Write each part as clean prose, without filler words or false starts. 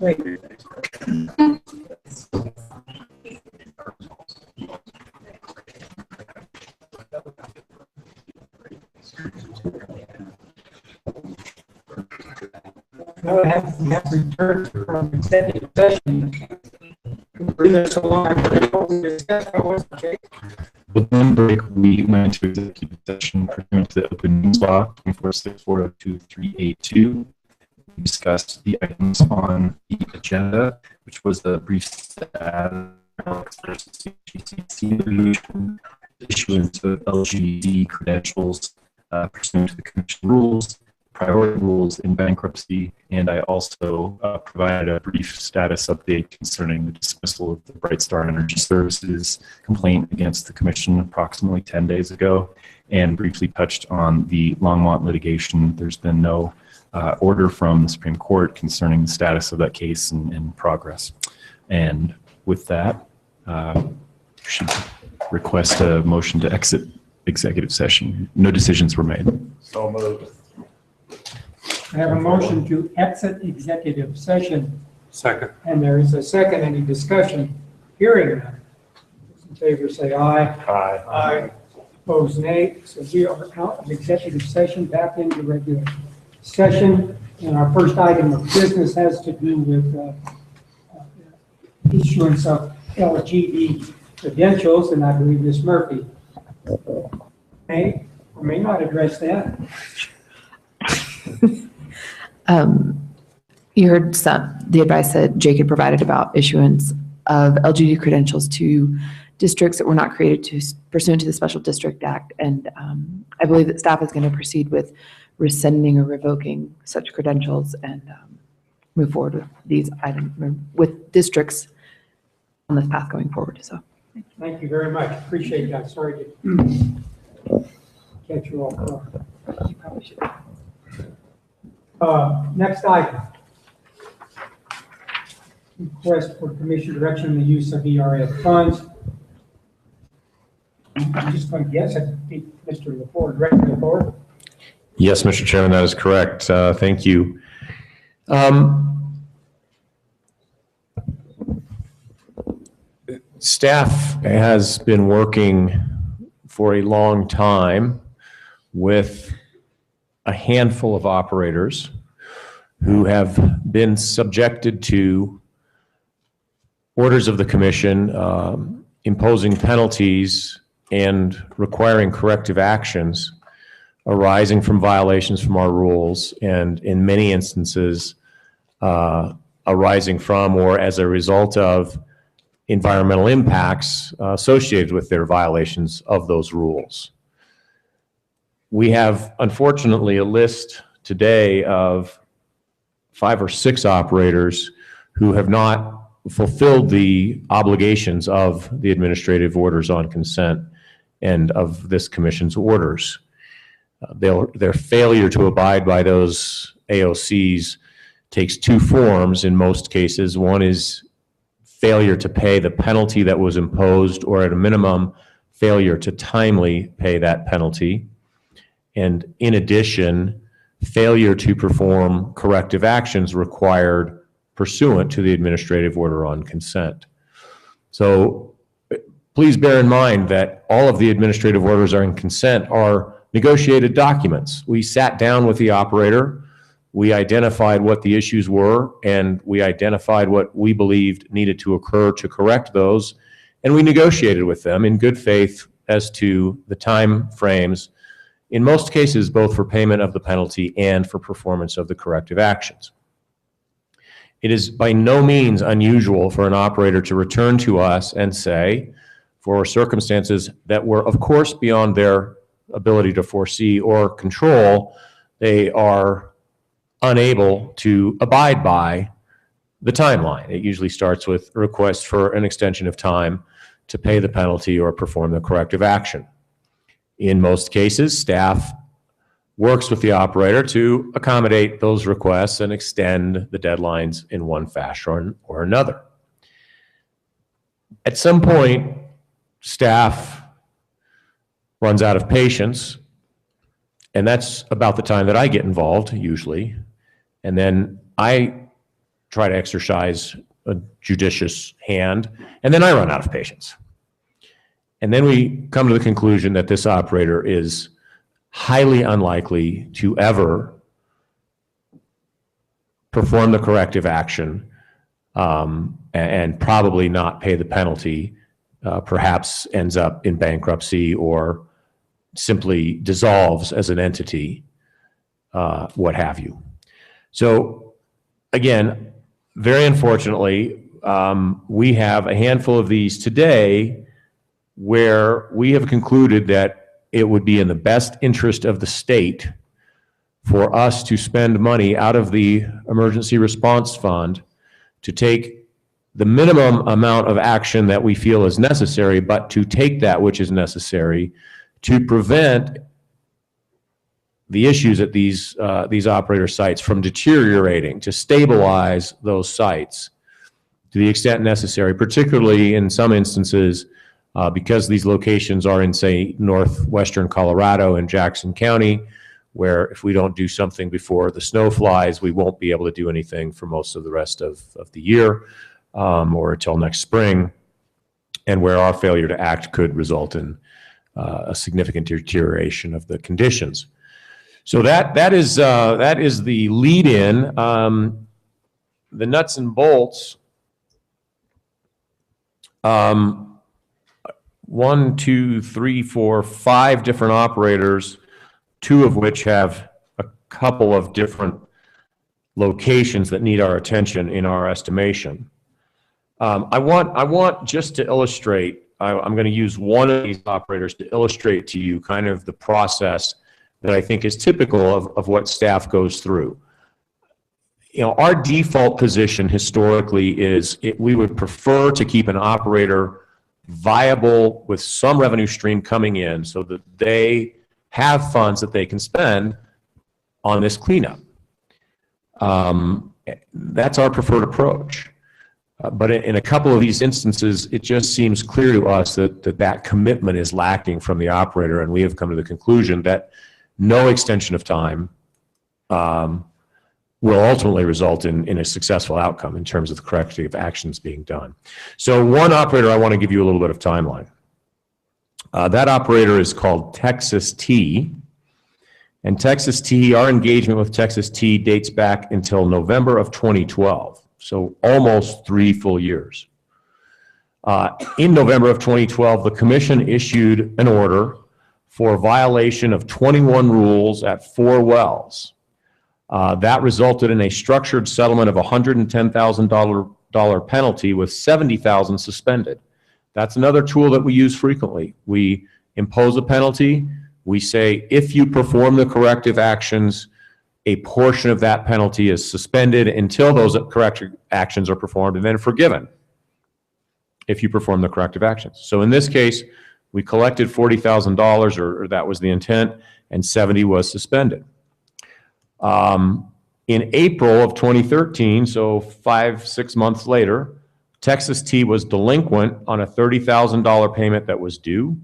Great. Now we have returned from executive session. Bring us along. With one break, we went to executive session pursuant to the Open Meetings Law 246402-382. We discussed the items on the agenda, which was the brief COGCC resolution, issuance of LGBT credentials pursuant to the Commission rules, priority rules in bankruptcy, and I also provided a brief status update concerning the dismissal of the Bright Star Energy Services complaint against the Commission approximately 10 days ago, and briefly touched on the Longmont litigation. There's been no order from the Supreme Court concerning the status of that case and progress. And with that, should request a motion to exit executive session. No decisions were made. So moved. I have a motion to exit executive session, Second. and there is a second. Any discussion? Hearing none. Those in favor say aye. Aye. Aye. Opposed, nay. So we are out of executive session, back into regular session. And our first item of business has to do with issuance of LGD credentials, and I believe Ms. Murphy may or may not address that. You heard the advice that Jake had provided about issuance of LGD credentials to districts that were not created pursuant to the Special District Act. And I believe that staff is going to proceed with rescinding or revoking such credentials and move forward with these items, with districts on this path going forward. So, Thank you very much. Appreciate that. Sorry to catch you off guard. you probably should. Next item. Request for commission direction on the use of ERF funds. I'm just going to guess it, Mr. LaFord, Director LaFord. Yes, Mr. Chairman, that is correct. Thank you. Staff has been working for a long time with a handful of operators who have been subjected to orders of the commission imposing penalties and requiring corrective actions arising from violations from our rules, and in many instances arising from or as a result of environmental impacts associated with their violations of those rules. We have, unfortunately, a list today of 5 or 6 operators who have not fulfilled the obligations of the administrative orders on consent and of this commission's orders. Their failure to abide by those AOCs takes 2 forms in most cases. One is failure to pay the penalty that was imposed, or at a minimum, failure to timely pay that penalty. And in addition, failure to perform corrective actions required pursuant to the administrative order on consent. So please bear in mind that all of the administrative orders on consent are negotiated documents. We sat down with the operator, we identified what the issues were, and we identified what we believed needed to occur to correct those, and we negotiated with them in good faith as to the time frames, in most cases both for payment of the penalty and for performance of the corrective actions. It is by no means unusual for an operator to return to us and say, for circumstances that were of course beyond their ability to foresee or control, they are unable to abide by the timeline. It usually starts with a request for an extension of time to pay the penalty or perform the corrective action. In most cases, staff works with the operator to accommodate those requests and extend the deadlines in one fashion or another. At some point, staff runs out of patience, and that's about the time that I get involved usually. And then I try to exercise a judicious hand, and then I run out of patience. And then we come to the conclusion that this operator is highly unlikely to ever perform the corrective action, and probably not pay the penalty, perhaps ends up in bankruptcy or simply dissolves as an entity, what have you. So again, very unfortunately, we have a handful of these today where we have concluded that it would be in the best interest of the state for us to spend money out of the emergency response fund to take the minimum amount of action that we feel is necessary, but to take that which is necessary to prevent the issues at these operator sites from deteriorating, to stabilize those sites to the extent necessary, particularly in some instances, because these locations are in, say, northwestern Colorado and Jackson County, where if we don't do something before the snow flies, we won't be able to do anything for most of the rest of the year, or until next spring, and where our failure to act could result in a significant deterioration of the conditions. So that is the lead-in. The nuts and bolts. 1, 2, 3, 4, 5 different operators, 2 of which have a couple of different locations that need our attention in our estimation. I want just to illustrate, I'm going to use one of these operators to illustrate to you kind of the process that I think is typical of what staff goes through. You know, our default position historically is we would prefer to keep an operator viable with some revenue stream coming in so that they have funds that they can spend on this cleanup. That's our preferred approach. But in a couple of these instances, it just seems clear to us that commitment is lacking from the operator, and we have come to the conclusion that no extension of time will ultimately result in a successful outcome in terms of the corrective actions being done. So one operator, I want to give you a little bit of timeline. That operator is called Texas T. And Texas T, our engagement with Texas T dates back until November of 2012. So almost 3 full years. In November of 2012, the commission issued an order for violation of 21 rules at 4 wells. That resulted in a structured settlement of $110,000 penalty with $70,000 suspended. That's another tool that we use frequently. We impose a penalty. We say, if you perform the corrective actions, a portion of that penalty is suspended until those corrective actions are performed, and then forgiven if you perform the corrective actions. So in this case, we collected $40,000, or that was the intent, and 70 was suspended. In April of 2013, so 5-6 months later, Texas T was delinquent on a $30,000 payment that was due.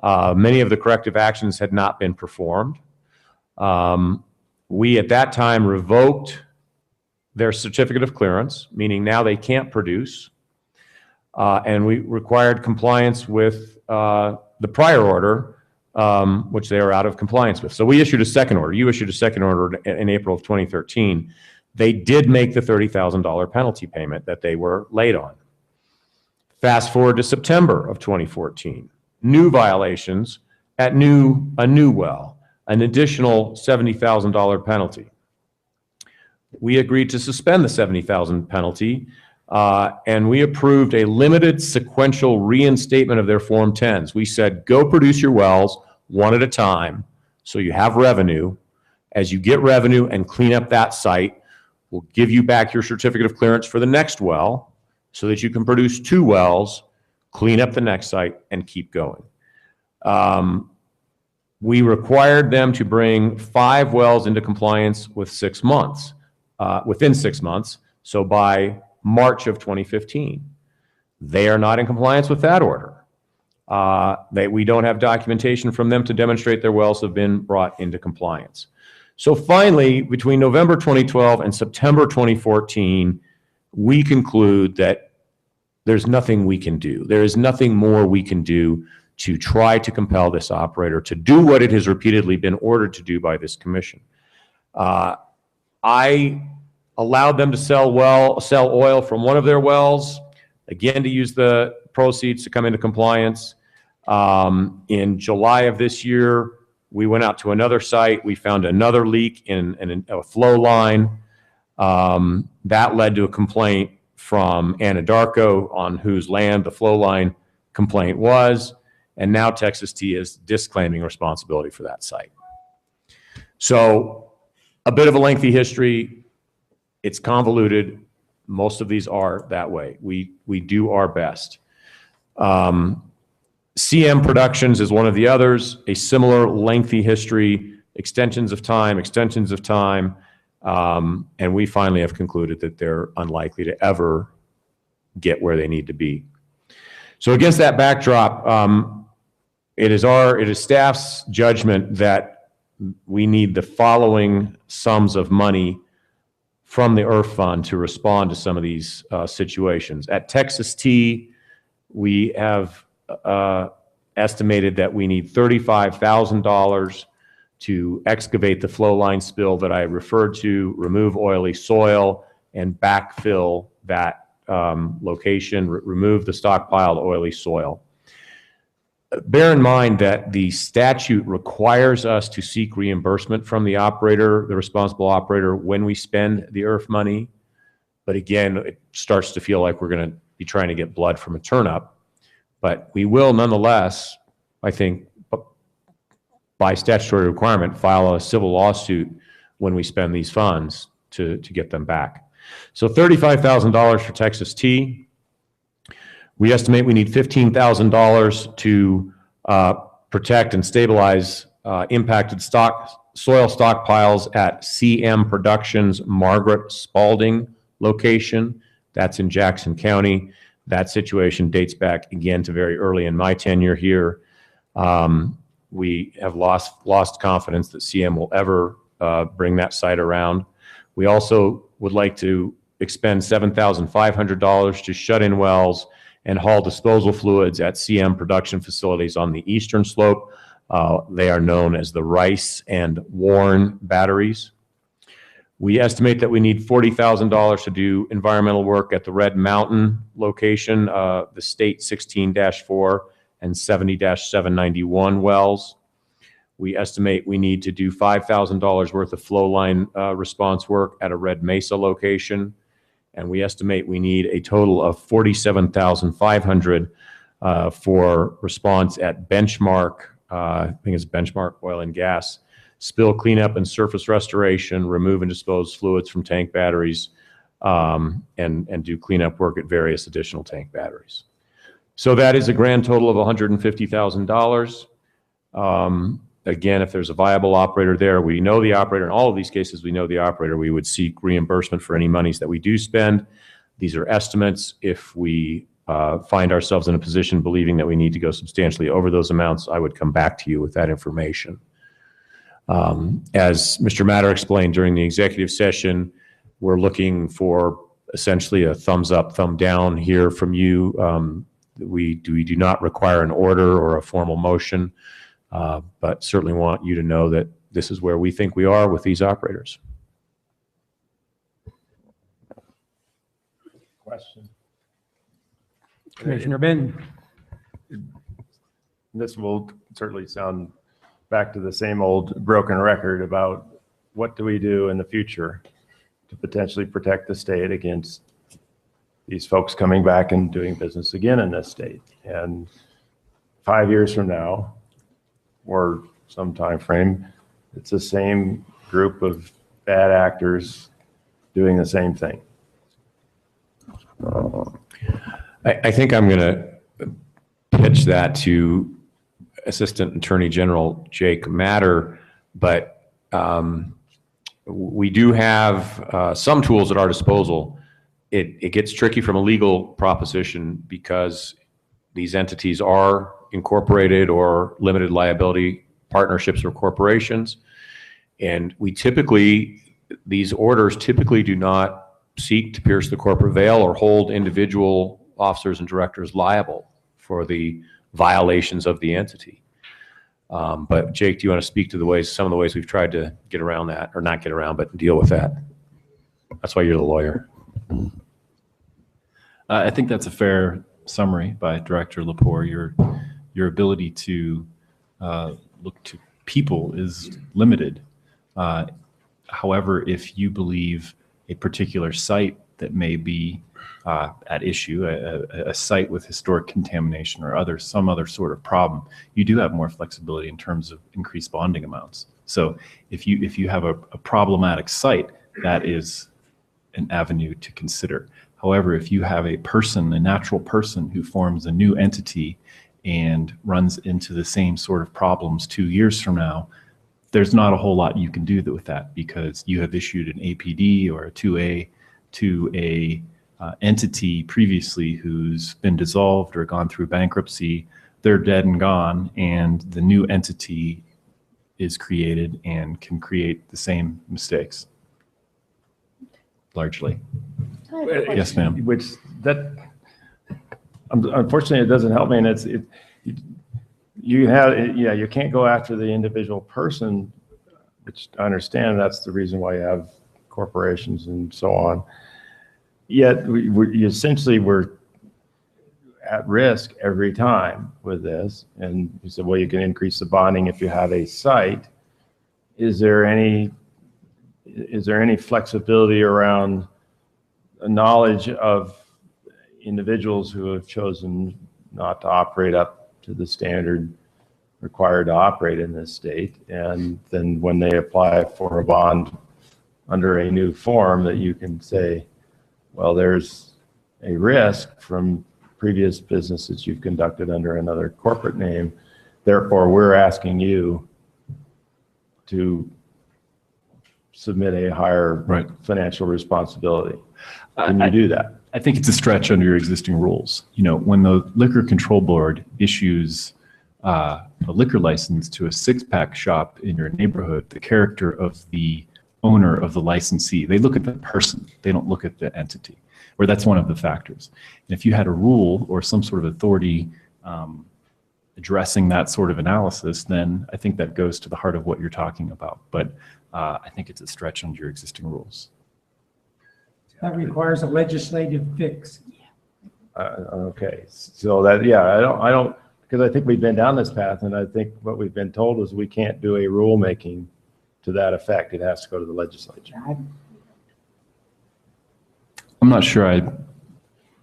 Many of the corrective actions had not been performed. We at that time revoked their certificate of clearance, meaning now they can't produce, and we required compliance with the prior order, which they are out of compliance with. So we issued a second order. You issued a second order in April of 2013. They did make the $30,000 penalty payment that they were late on. Fast forward to September of 2014. New violations at a new well, an additional $70,000 penalty. We agreed to suspend the $70,000 penalty, and we approved a limited sequential reinstatement of their Form 10s. We said, go produce your wells one at a time so you have revenue. As you get revenue and clean up that site, we'll give you back your certificate of clearance for the next well so that you can produce 2 wells, clean up the next site, and keep going. We required them to bring 5 wells into compliance with 6 months, within 6 months, so by March of 2015. They are not in compliance with that order. We don't have documentation from them to demonstrate their wells have been brought into compliance. So finally, between November 2012 and September 2014, we conclude that there's nothing we can do. There is nothing more we can do to try to compel this operator to do what it has repeatedly been ordered to do by this commission. I allowed them to sell oil from one of their wells, again, to use the proceeds to come into compliance. In July of this year, we went out to another site. We found another leak in a flow line. That led to a complaint from Anadarko, on whose land the flow line complaint was. And now Texas T is disclaiming responsibility for that site. So a bit of a lengthy history. It's convoluted. Most of these are that way. We do our best. CM Productions is one of the others, a similar lengthy history, extensions of time, and we finally have concluded that they're unlikely to ever get where they need to be. So against that backdrop, it is staff's judgment that we need the following sums of money from the IRF fund to respond to some of these situations. At Texas T, we have estimated that we need $35,000 to excavate the flow line spill that I referred to, remove oily soil, and backfill that location, remove the stockpiled oily soil. Bear in mind that the statute requires us to seek reimbursement from the operator, the responsible operator, when we spend the IRF money. But again, it starts to feel like we're going to be trying to get blood from a turnip. But we will nonetheless, I think, by statutory requirement, file a civil lawsuit when we spend these funds to get them back. So $35,000 for Texas T. We estimate we need $15,000 to protect and stabilize impacted soil stockpiles at CM Productions' Margaret Spalding location. That's in Jackson County. That situation dates back again to very early in my tenure here. We have lost confidence that CM will ever bring that site around. We also would like to expend $7,500 to shut in wells and haul disposal fluids at CM production facilities on the eastern slope. They are known as the Rice and Warren batteries. We estimate that we need $40,000 to do environmental work at the Red Mountain location, the state 16-4 and 70-791 wells. We estimate we need to do $5,000 worth of flow line response work at a Red Mesa location. And we estimate we need a total of $47,500 for response at Benchmark, I think it's Benchmark Oil and Gas, spill cleanup and surface restoration, remove and dispose fluids from tank batteries, and do cleanup work at various additional tank batteries. So that is a grand total of $150,000. Again, if there's a viable operator there, we know the operator. In all of these cases, we know the operator. We would seek reimbursement for any monies that we do spend. These are estimates. If we find ourselves in a position believing that we need to go substantially over those amounts, I would come back to you with that information. As Mr. Matter explained during the executive session, we're looking for essentially a thumbs up, thumb down here from you. We do not require an order or a formal motion, but certainly want you to know that this is where we think we are with these operators. Question. Commissioner Ben. This will certainly sound back to the same old broken record about what do we do in the future to potentially protect the state against these folks coming back and doing business again in this state. And 5 years from now, or some time frame, it's the same group of bad actors doing the same thing. I think I'm going to pitch that to Assistant Attorney General Jake Matter, but we do have some tools at our disposal. It gets tricky from a legal proposition because these entities are incorporated or limited liability partnerships or corporations. And we typically, these orders typically do not seek to pierce the corporate veil or hold individual officers and directors liable for the violations of the entity. But Jake, do you want to speak to some of the ways we've tried to get around that, or not get around, but deal with that? That's why you're the lawyer. I think that's a fair summary by Director Lepore. Your ability to look to people is limited. However, if you believe a particular site that may be at issue, a site with historic contamination or some other sort of problem, you do have more flexibility in terms of increased bonding amounts. So if you have a problematic site, that is an avenue to consider. However, if you have a natural person who forms a new entity and runs into the same sort of problems 2 years from now, there's not a whole lot you can do with that, because you have issued an APD or a 2A to a entity previously who's been dissolved or gone through bankruptcy. They're dead and gone, and the new entity is created and can create the same mistakes, largely. Yes, ma'am. Unfortunately, it doesn't help me, and you can't go after the individual person, which I understand. That's the reason why you have corporations and so on. Yet we're at risk every time with this. And you said, well, you can increase the bonding if you have a site. Is there any flexibility around knowledge of individuals who have chosen not to operate up to the standard required to operate in this state, and then when they apply for a bond under a new form, that you can say, well, there's a risk from previous businesses you've conducted under another corporate name, therefore we're asking you to submit a higher financial responsibility. Can you do that? I think it's a stretch under your existing rules. When the Liquor Control Board issues a liquor license to a six-pack shop in your neighborhood, the character of the owner of the licensee, they look at the person, they don't look at the entity, or that's one of the factors. And if you had a rule or some sort of authority addressing that sort of analysis, then I think that goes to the heart of what you're talking about. But I think it's a stretch under your existing rules. That requires a legislative fix. Okay, so that, I don't, because I think we've been down this path, and I think what we've been told is we can't do a rulemaking to that effect. It has to go to the legislature. I'm not sure I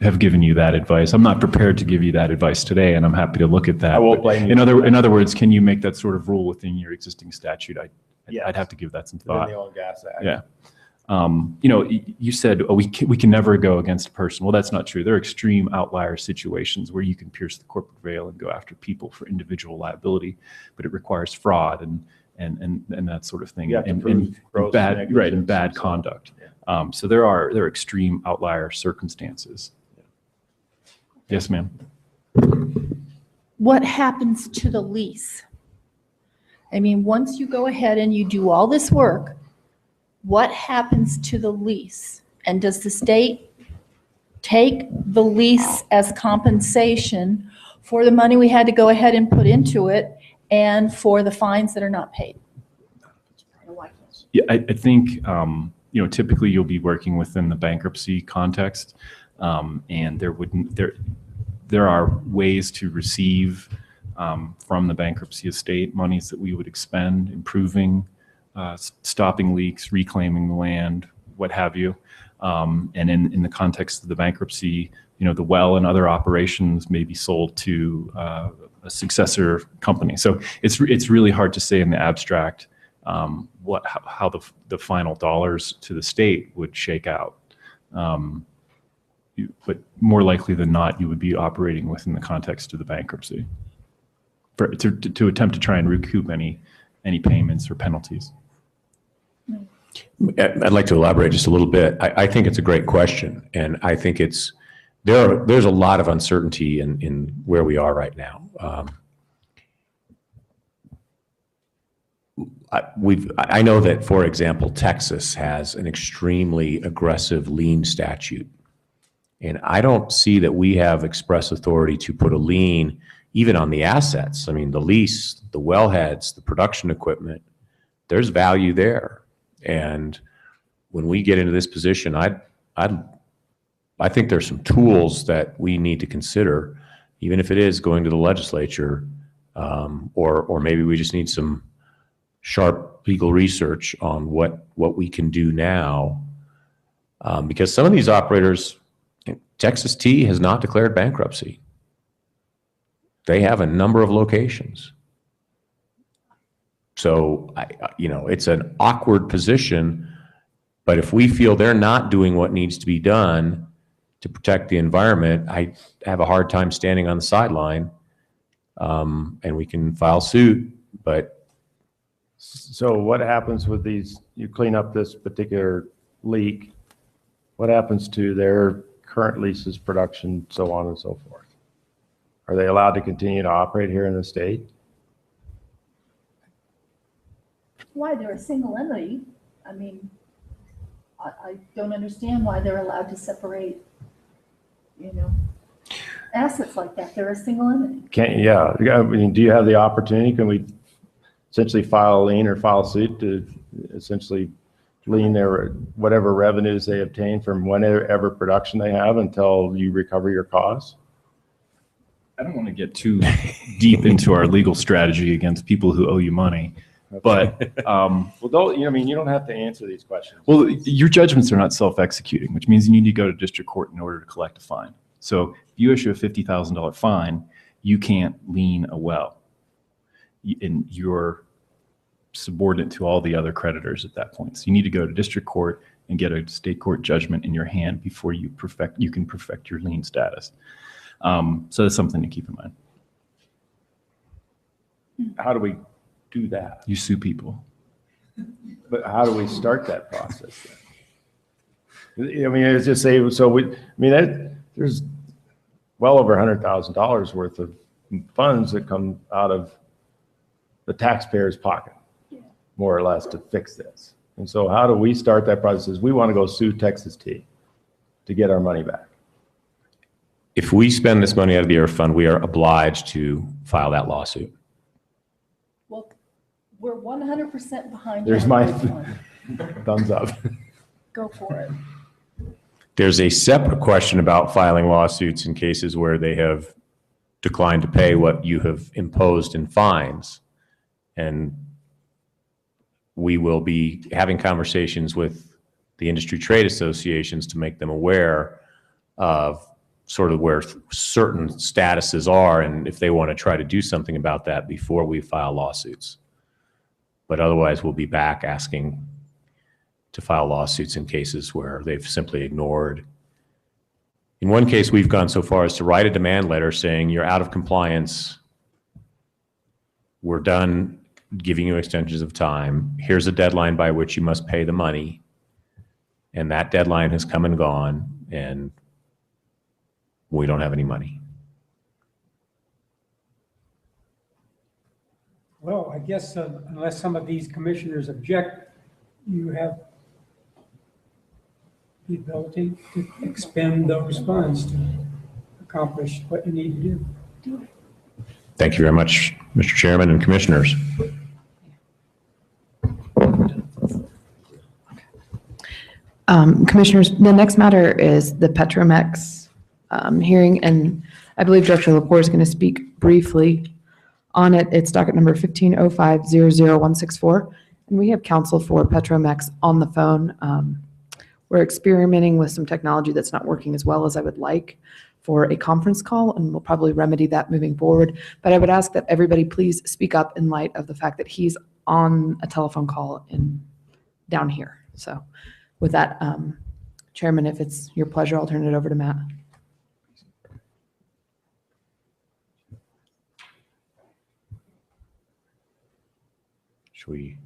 have given you that advice. I'm not prepared to give you that advice today, and I'm happy to look at that. I won't blame you. In other words, can you make that sort of rule within your existing statute? I'd have to give that some thought. Within the Oil and Gas Act. Yeah. You said, we can never go against a person. Well, that's not true. There are extreme outlier situations where you can pierce the corporate veil and go after people for individual liability, but it requires fraud and that sort of thing. You have to and prove gross bad, right, and bad negligence. conduct. Yeah. So there are extreme outlier circumstances. Yes, ma'am. What happens to the lease? I mean, once you go ahead and you do all this work, what happens to the lease? And does the state take the lease as compensation for the money we had to go ahead and put into it and for the fines that are not paid? Yeah, I think, typically you'll be working within the bankruptcy context, and there are ways to receive from the bankruptcy estate monies that we would expend, improving, stopping leaks, reclaiming the land, what have you. And in the context of the bankruptcy, the well and other operations may be sold to a successor company. So it's really hard to say in the abstract how the final dollars to the state would shake out. But more likely than not, you would be operating within the context of the bankruptcy to attempt to try and recoup any payments or penalties. I'd like to elaborate just a little bit. I think it's a great question, and I think there's a lot of uncertainty in where we are right now. I know that, for example, Texas has an extremely aggressive lien statute. And I don't see that we have express authority to put a lien even on the assets. I mean, the lease, the wellheads, the production equipment, there's value there. And when we get into this position, I think there's some tools that we need to consider, even if it is going to the legislature, or maybe we just need some sharp legal research on what we can do now. Because some of these operators, Texas T has not declared bankruptcy. They have a number of locations. So, it's an awkward position, but if we feel they're not doing what needs to be done to protect the environment, I have a hard time standing on the sideline, and we can file suit, but. So what happens with these, you clean up this particular leak, what happens to their current leases, production, so on and so forth? Are they allowed to continue to operate here in the state? Why they're a single entity, I mean, I don't understand why they're allowed to separate, assets like that. They're a single entity. I mean, do you have the opportunity? Can we essentially file a lien or file suit to essentially lien their whatever revenues they obtain from whatever production they have until you recover your costs? I don't want to get too deep into our legal strategy against people who owe you money, but Well, you don't have to answer these questions. well, your judgments are not self-executing, which means you need to go to district court in order to collect a fine. So if you issue a $50,000 fine, you can't lien a well, and you're subordinate to all the other creditors at that point. So you need to go to district court and get a state court judgment in your hand before you can perfect your lien status. So that's something to keep in mind. How do we do that? You sue people. But how do we start that process then? I mean, it's just say, there's well over $100,000 worth of funds that come out of the taxpayer's pocket, more or less, to fix this. And so how do we start that process? We want to go sue Texas T to get our money back. If we spend this money out of the EARTH fund, we are obliged to file that lawsuit. Well, we're 100% behind. There's that my one. thumbs up. Go for it. There's a separate question about filing lawsuits in cases where they have declined to pay what you have imposed in fines. And we will be having conversations with the industry trade associations to make them aware of sort of where certain statuses are and if they want to try to do something about that before we file lawsuits. But otherwise, we'll be back asking to file lawsuits in cases where they've simply ignored. In one case, we've gone so far as to write a demand letter saying you're out of compliance. We're done giving you extensions of time. Here's a deadline by which you must pay the money. And that deadline has come and gone, and we don't have any money. Well, I guess unless some of these commissioners object, you have the ability to expend those funds to accomplish what you need to do. Thank you very much, Mr. Chairman and Commissioners. Commissioners, the next matter is the Petromex hearing, and I believe Director Lepore is going to speak briefly on it. It's docket number 1505-00164, and we have counsel for Petromex on the phone. We're experimenting with some technology that's not working as well as I would like for a conference call, and we'll probably remedy that moving forward. But I would ask that everybody please speak up in light of the fact that he's on a telephone call down here. So with that, Chairman, if it's your pleasure, I'll turn it over to Matt. Should we?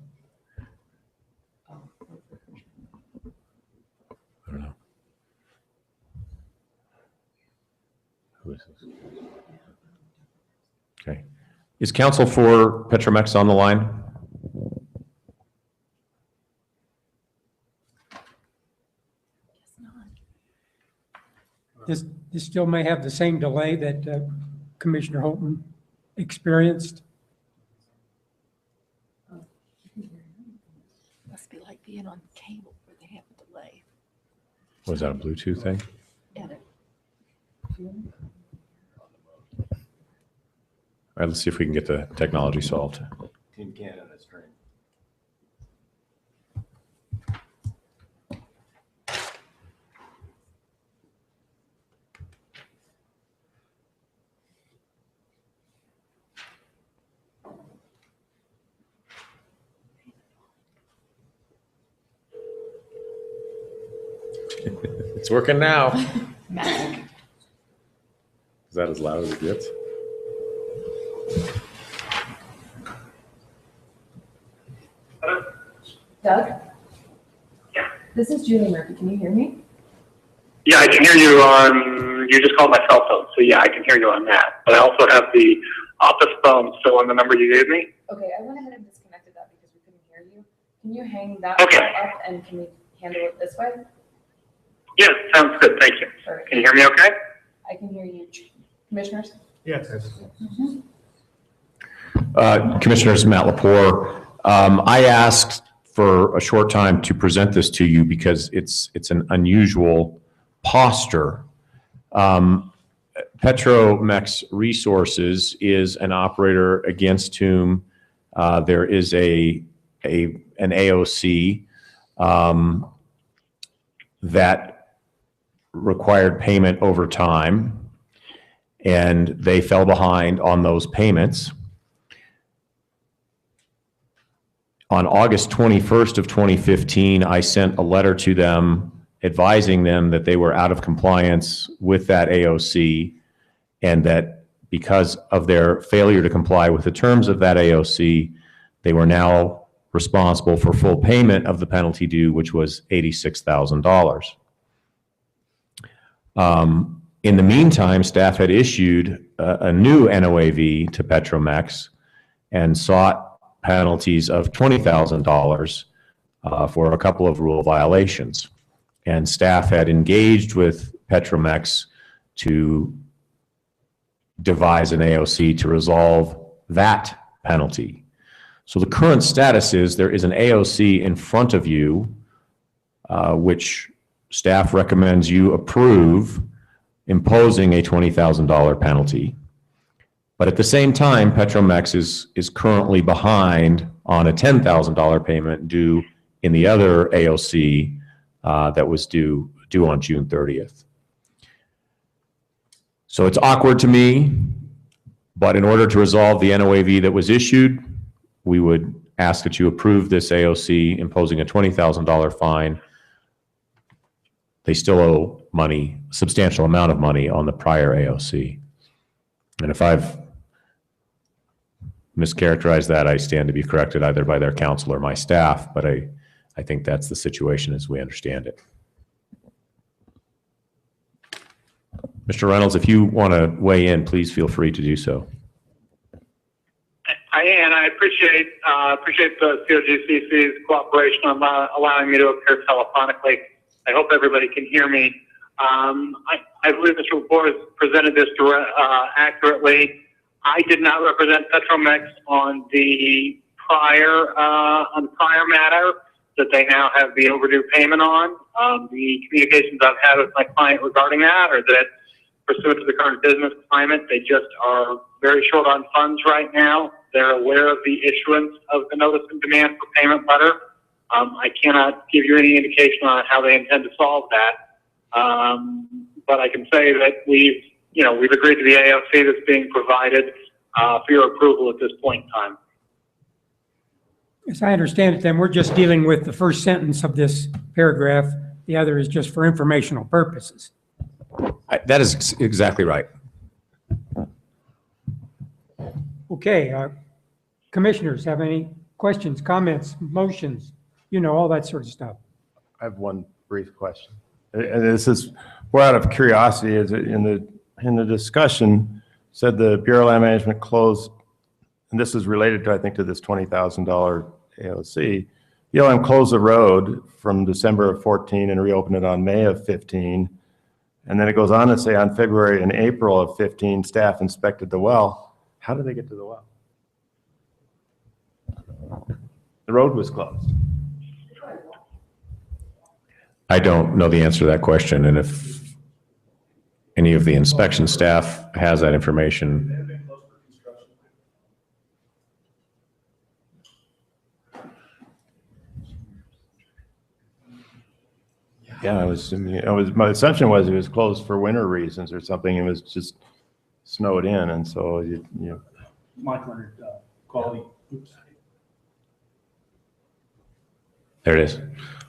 I don't know. Who is this? Okay. Is counsel for Petromex on the line? This still may have the same delay that Commissioner Holton experienced. Must be like being on cable where they have a delay. Was that a Bluetooth thing? Edit. All right, let's see if we can get the technology solved. Team Canada is trained. It's working now. Magic. Is that as loud as it gets? Doug? Yeah. This is Julie Murphy. Can you hear me? Yeah, I can hear you on, you just called my cell phone, so yeah, I can hear you on that. But I also have the office phone still on the number you gave me. Okay, I went ahead and disconnected that because we couldn't hear you. Can you hang that Okay. call up and can we handle it this way? Yeah, sounds good, thank you. Perfect. Can you hear me okay? I can hear you. Commissioners? Yes. Commissioners, Matt Lepore. I asked for a short time to present this to you because it's an unusual posture. Petromex Resources is an operator against whom there is an AOC that required payment over time, and they fell behind on those payments. On August 21st of 2015, I sent a letter to them advising them that they were out of compliance with that AOC and that because of their failure to comply with the terms of that AOC, they were now responsible for full payment of the penalty due, which was $86,000. In the meantime, staff had issued a new NOAV to Petromex and sought penalties of $20,000 for a couple of rule violations. And staff had engaged with Petromex to devise an AOC to resolve that penalty. So the current status is there is an AOC in front of you, which staff recommends you approve, imposing a $20,000 penalty. But at the same time, Petromex is currently behind on a $10,000 payment due in the other AOC that was due on June 30th. So it's awkward to me, but in order to resolve the NOAV that was issued, we would ask that you approve this AOC imposing a $20,000 fine. They still owe money, a substantial amount of money on the prior AOC. And if I've mischaracterized that, I stand to be corrected either by their counsel or my staff, but I think that's the situation as we understand it. Mr. Reynolds, if you want to weigh in, please feel free to do so. I appreciate the COGCC's cooperation on allowing me to appear telephonically. I hope everybody can hear me. I believe Mr. Lepore has presented this accurately. I did not represent Petromex on the prior matter that they now have the overdue payment on. The communications I've had with my client regarding that are that pursuant to the current business climate, they just are very short on funds right now. They're aware of the issuance of the notice of demand for payment letter. I cannot give you any indication on how they intend to solve that. But I can say that we've agreed to the AOC that's being provided for your approval at this point in time. As I understand it, then we're just dealing with the first sentence of this paragraph. The other is just for informational purposes. That is exactly right. Okay, commissioners have any questions, comments, motions, all that sort of stuff? I have one brief question. And this is more out of curiosity. Is it in the discussion said the Bureau of Land Management closed, and this is related to, I think, to this $20,000 AOC. BLM closed the road from December of 14 and reopened it on May of 15. And then it goes on to say on February and April of 15, staff inspected the well. How did they get to the well? The road was closed. I don't know the answer to that question, and if any of the inspection staff has that information. Yeah, my assumption was it was closed for winter reasons or something. It was just snowed in, and so you know. Mike Leonard, quality. Oops. There it is.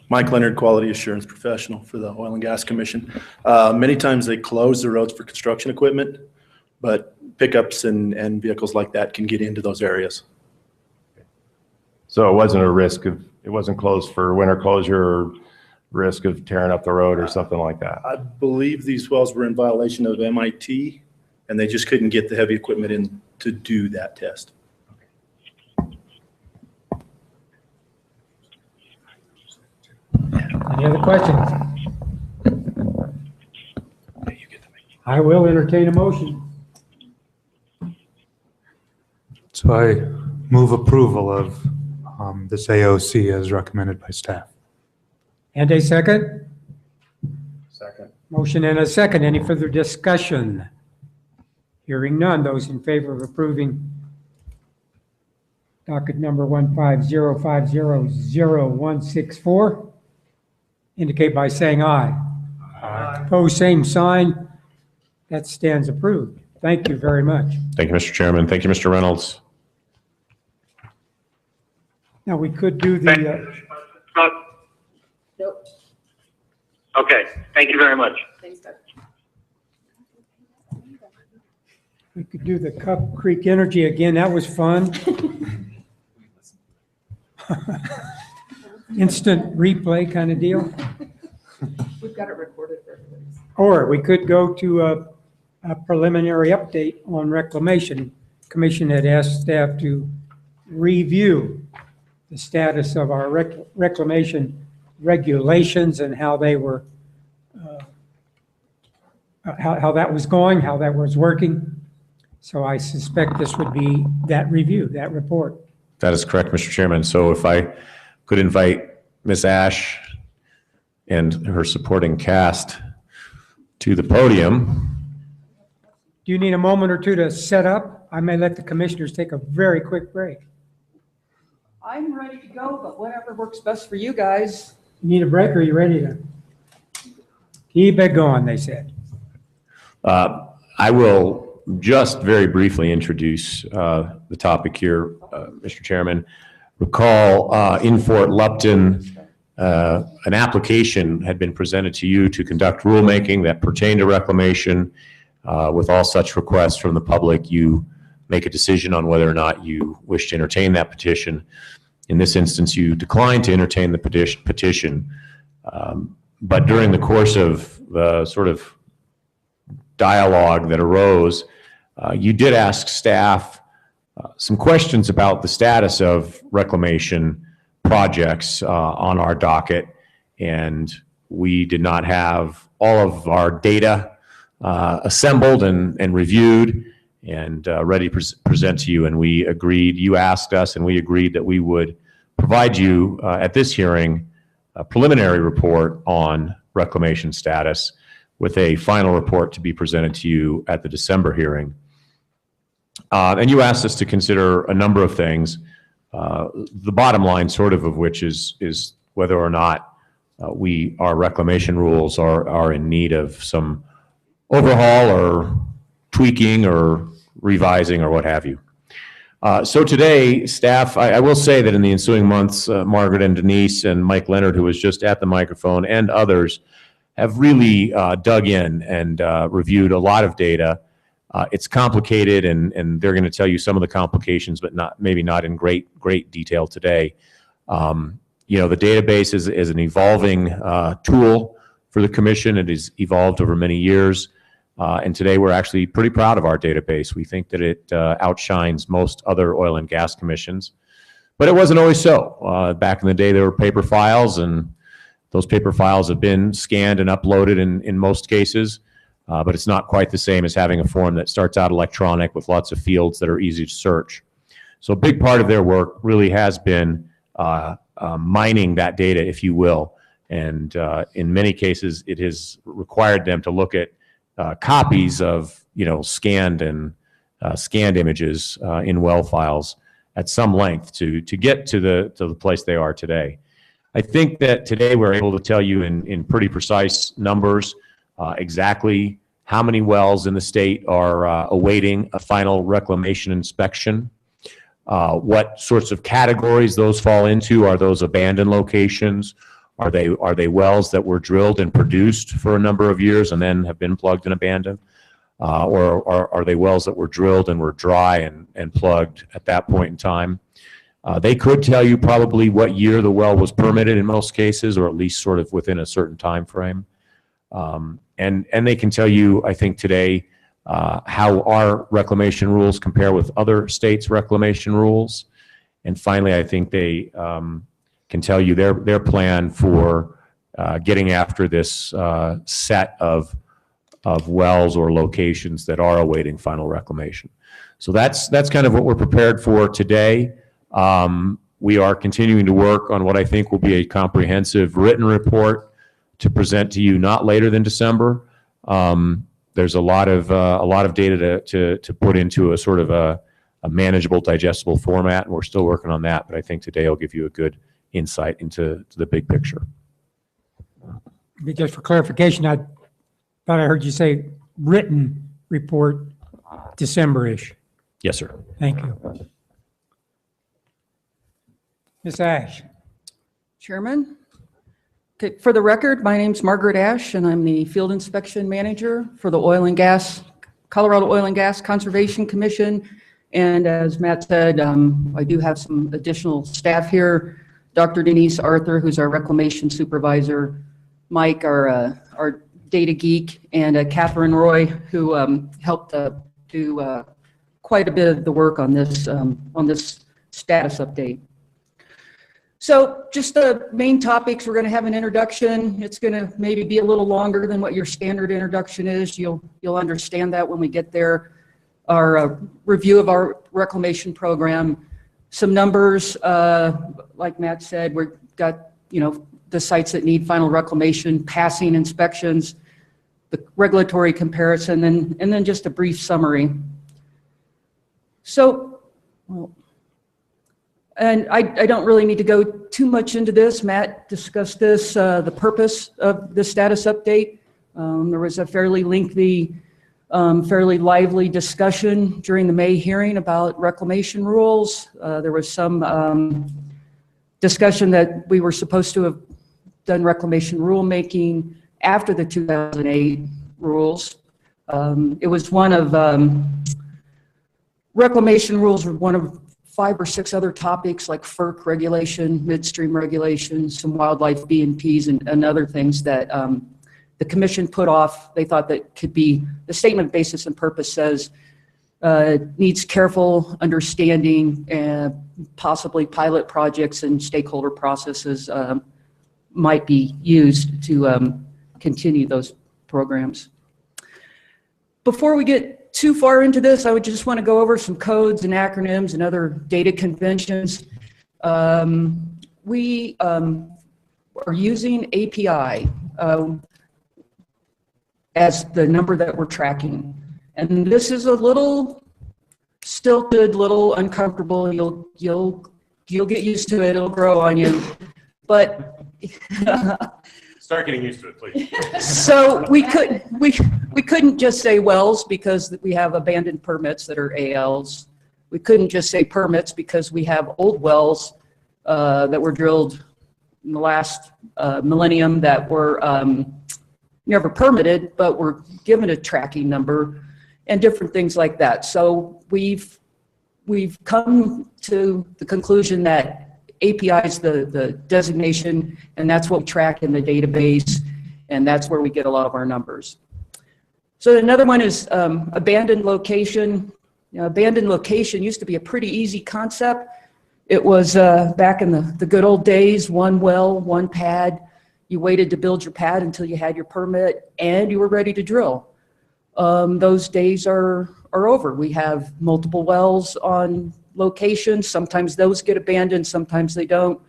Mike Leonard, quality assurance professional for the Oil and Gas Commission. Many times they close the roads for construction equipment, but pickups and vehicles like that can get into those areas. So it wasn't a risk of, it wasn't closed for winter closure or risk of tearing up the road or something like that. I believe these wells were in violation of MIT, and they just couldn't get the heavy equipment in to do that test. Any other questions? I will entertain a motion. So I move approval of this AOC as recommended by staff. And a second? Second. Motion and a second. Any further discussion? Hearing none. Those in favor of approving docket number 150500164 indicate by saying aye. Aye. Opposed, same sign. That stands approved. Thank you very much. Thank you, Mr. Chairman. Thank you, Mr. Reynolds. Now, we could do Thank the, you. Nope. Okay, thank you very much. we could do the Cup Creek Energy again. That was fun. Instant replay kind of deal. We've got it recorded for everybody. Or we could go to a preliminary update on reclamation. Commission had asked staff to review the status of our reclamation regulations and how they were, how that was going, how that was working. So I suspect this would be that review, that report. That is correct, Mr. Chairman. So if I could invite Ms. Ash and her supporting cast to the podium. Do you need a moment or two to set up? I may let the commissioners take a very quick break. I'm ready to go, but whatever works best for you guys. You need a break or are you ready to keep it going, they said? I will just very briefly introduce the topic here, Mr. Chairman. Recall in Fort Lupton, an application had been presented to you to conduct rulemaking that pertained to reclamation. With all such requests from the public, you make a decision on whether or not you wish to entertain that petition. In this instance, you declined to entertain the petition. But during the course of the sort of dialogue that arose, you did ask staff some questions about the status of reclamation projects on our docket, and we did not have all of our data assembled and reviewed and ready to present to you. And we agreed, you asked us, and we agreed that we would provide you at this hearing a preliminary report on reclamation status with a final report to be presented to you at the December hearing. And you asked us to consider a number of things, the bottom line sort of which is whether or not our reclamation rules are in need of some overhaul or tweaking or revising or what have you. So today, staff, I will say that in the ensuing months, Margaret and Denise and Mike Leonard, who was just at the microphone, and others have really dug in and reviewed a lot of data. It's complicated, and they're going to tell you some of the complications, but maybe not in great detail today. You know, the database is an evolving tool for the commission. It has evolved over many years. And today we're actually pretty proud of our database. We think that it outshines most other oil and gas commissions, but it wasn't always so. Back in the day, there were paper files, and those paper files have been scanned and uploaded in most cases. but it's not quite the same as having a form that starts out electronic with lots of fields that are easy to search. So a big part of their work really has been mining that data, if you will. And in many cases, it has required them to look at copies of, scanned images in well files at some length to get to the place they are today. I think that today we're able to tell you in pretty precise numbers exactly how many wells in the state are awaiting a final reclamation inspection, what sorts of categories those fall into. Are those abandoned locations? Are they wells that were drilled and produced for a number of years and then have been plugged and abandoned? Or are they wells that were drilled and were dry and plugged at that point in time? They could tell you probably what year the well was permitted in most cases, or at least sort of within a certain time frame. And they can tell you, I think today, how our reclamation rules compare with other states' reclamation rules. And finally, I think they can tell you their plan for getting after this set of wells or locations that are awaiting final reclamation. So that's kind of what we're prepared for today. We are continuing to work on what I think will be a comprehensive written report to present to you not later than December. There's a lot of data to put into a sort of a manageable, digestible format, and we're still working on that. But I think today will give you a good insight into the big picture. Just for clarification, I thought I heard you say written report December-ish. Yes, sir. Thank you. Ms. Ash. Chairman. Okay, for the record, my name's Margaret Ash, and I'm the Field Inspection Manager for the Colorado Oil and Gas Conservation Commission. And as Matt said, I do have some additional staff here. Dr. Denise Arthur, who's our Reclamation Supervisor, Mike, our data geek, and Catherine Roy, who helped do quite a bit of the work on this status update. So just the main topics, we're going to have an introduction. It's going to maybe be a little longer than what your standard introduction is. You'll understand that when we get there. Our review of our reclamation program, some numbers, like Matt said, we've got, the sites that need final reclamation, passing inspections, the regulatory comparison, and then just a brief summary. So, and I don't really need to go too much into this. Matt discussed this, the purpose of the status update. There was a fairly lengthy, fairly lively discussion during the May hearing about reclamation rules. There was some discussion that we were supposed to have done reclamation rulemaking after the 2008 rules. It was one of, reclamation rules were one of 5 or 6 other topics like FERC regulation, midstream regulation, some wildlife B&Ps and other things that the commission put off. They thought that could be, the statement of basis and purpose says needs careful understanding and possibly pilot projects and stakeholder processes might be used to continue those programs. Before we get too far into this, I would just want to go over some codes and acronyms and other data conventions. We are using API as the number that we're tracking. And this is a little stilted, little uncomfortable. You'll get used to it, it'll grow on you. But Start getting used to it, please. so we couldn't just say wells because we have abandoned permits that are ALs. We couldn't just say permits because we have old wells that were drilled in the last millennium that were never permitted, but were given a tracking number and different things like that. So we've come to the conclusion that API is the designation, and that's what we track in the database, and that's where we get a lot of our numbers. So another one is abandoned location. Abandoned location used to be a pretty easy concept. It was back in the good old days, one well, one pad. You waited to build your pad until you had your permit and you were ready to drill. those days are over. We have multiple wells on location. Sometimes those get abandoned, sometimes they don't.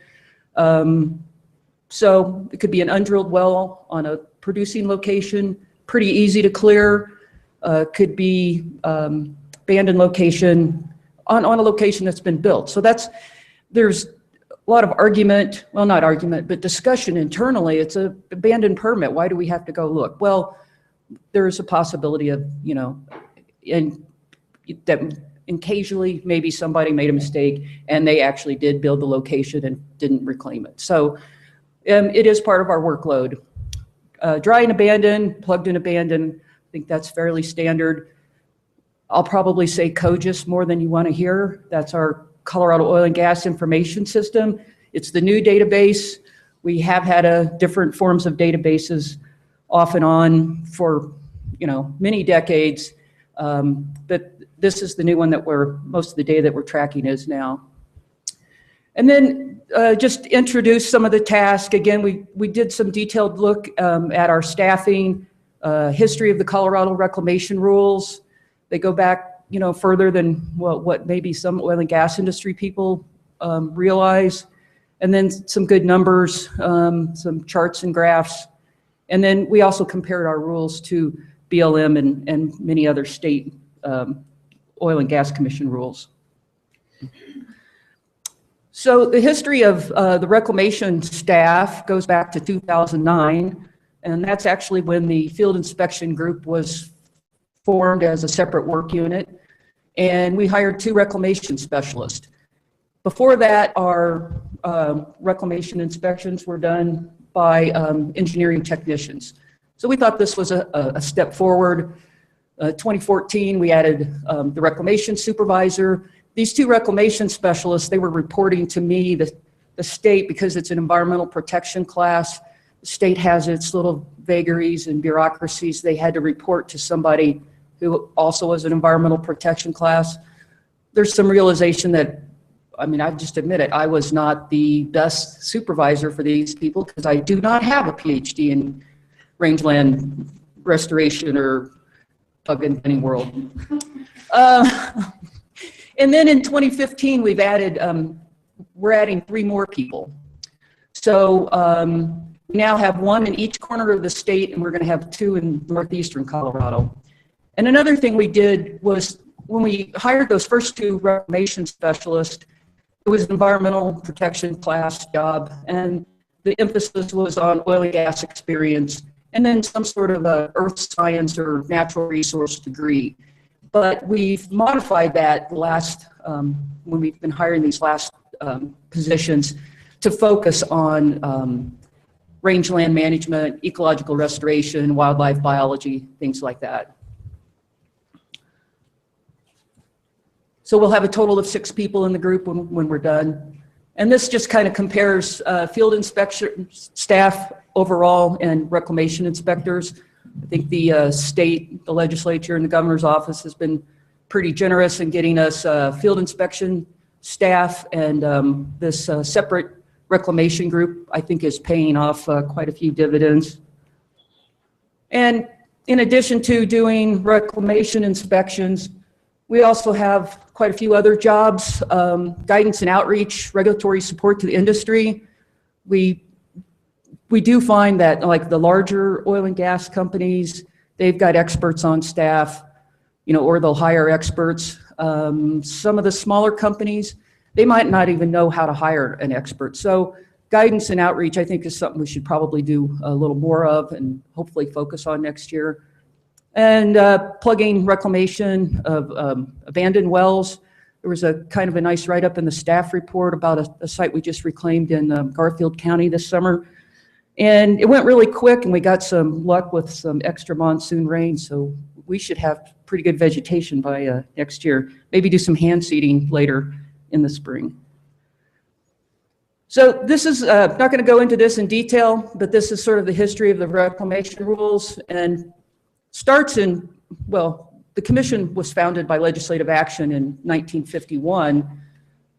So it could be an undrilled well on a producing location, pretty easy to clear. Could be abandoned location on a location that's been built. So there's a lot of argument, well, not argument, but discussion internally. It's a abandoned permit. Why do we have to go look? Well, there's a possibility of, and occasionally maybe somebody made a mistake and they actually did build the location and didn't reclaim it. So it is part of our workload. Dry and abandoned, plugged and abandoned, I think that's fairly standard. I'll probably say COGCC more than you want to hear. That's our Colorado Oil and Gas Information System. It's the new database. We have had different forms of databases off and on for many decades, but this is the new one that most of the data that we're tracking is now. And then just introduce some of the tasks. Again, we did some detailed look at our staffing, history of the Colorado reclamation rules. They go back further than what maybe some oil and gas industry people realize. And then some good numbers, some charts and graphs. And then we also compared our rules to BLM and many other state oil and gas commission rules. So the history of the reclamation staff goes back to 2009, and that's actually when the field inspection group was formed as a separate work unit, and we hired 2 reclamation specialists. Before that, our reclamation inspections were done by engineering technicians. So we thought this was a step forward. 2014, we added the reclamation supervisor. These 2 reclamation specialists, they were reporting to me, the state, because it's an environmental protection class. The state has its little vagaries and bureaucracies. They had to report to somebody who also was an environmental protection class. There's some realization that, I just admit it, I was not the best supervisor for these people because I do not have a PhD in rangeland restoration or plug and bending world. And then in 2015, we're adding 3 more people. So we now have 1 in each corner of the state, and we're going to have 2 in northeastern Colorado. And another thing we did was when we hired those first 2 reclamation specialists, it was an environmental protection class job, and the emphasis was on oil and gas experience, and then some sort of a earth science or natural resource degree. But we've modified that when we've been hiring these last positions to focus on rangeland management, ecological restoration, wildlife biology, things like that. So we'll have a total of 6 people in the group when we're done. And this just kind of compares field inspection staff overall and reclamation inspectors. I think the state, the legislature, and the governor's office has been pretty generous in getting us field inspection staff, and this separate reclamation group, I think, is paying off quite a few dividends. And in addition to doing reclamation inspections, we also have quite a few other jobs, guidance and outreach, regulatory support to the industry. We do find that like the larger oil and gas companies, they've got experts on staff, or they'll hire experts. Some of the smaller companies, they might not even know how to hire an expert. So guidance and outreach, I think, is something we should probably do a little more of and hopefully focus on next year. And plugging reclamation of abandoned wells. There was a kind of a nice write-up in the staff report about a site we just reclaimed in Garfield County this summer. And it went really quick, and we got some luck with some extra monsoon rain, so we should have pretty good vegetation by next year. Maybe do some hand seeding later in the spring. So this is, not going to go into this in detail, but this is sort of the history of the reclamation rules, and starts in, well, the commission was founded by legislative action in 1951.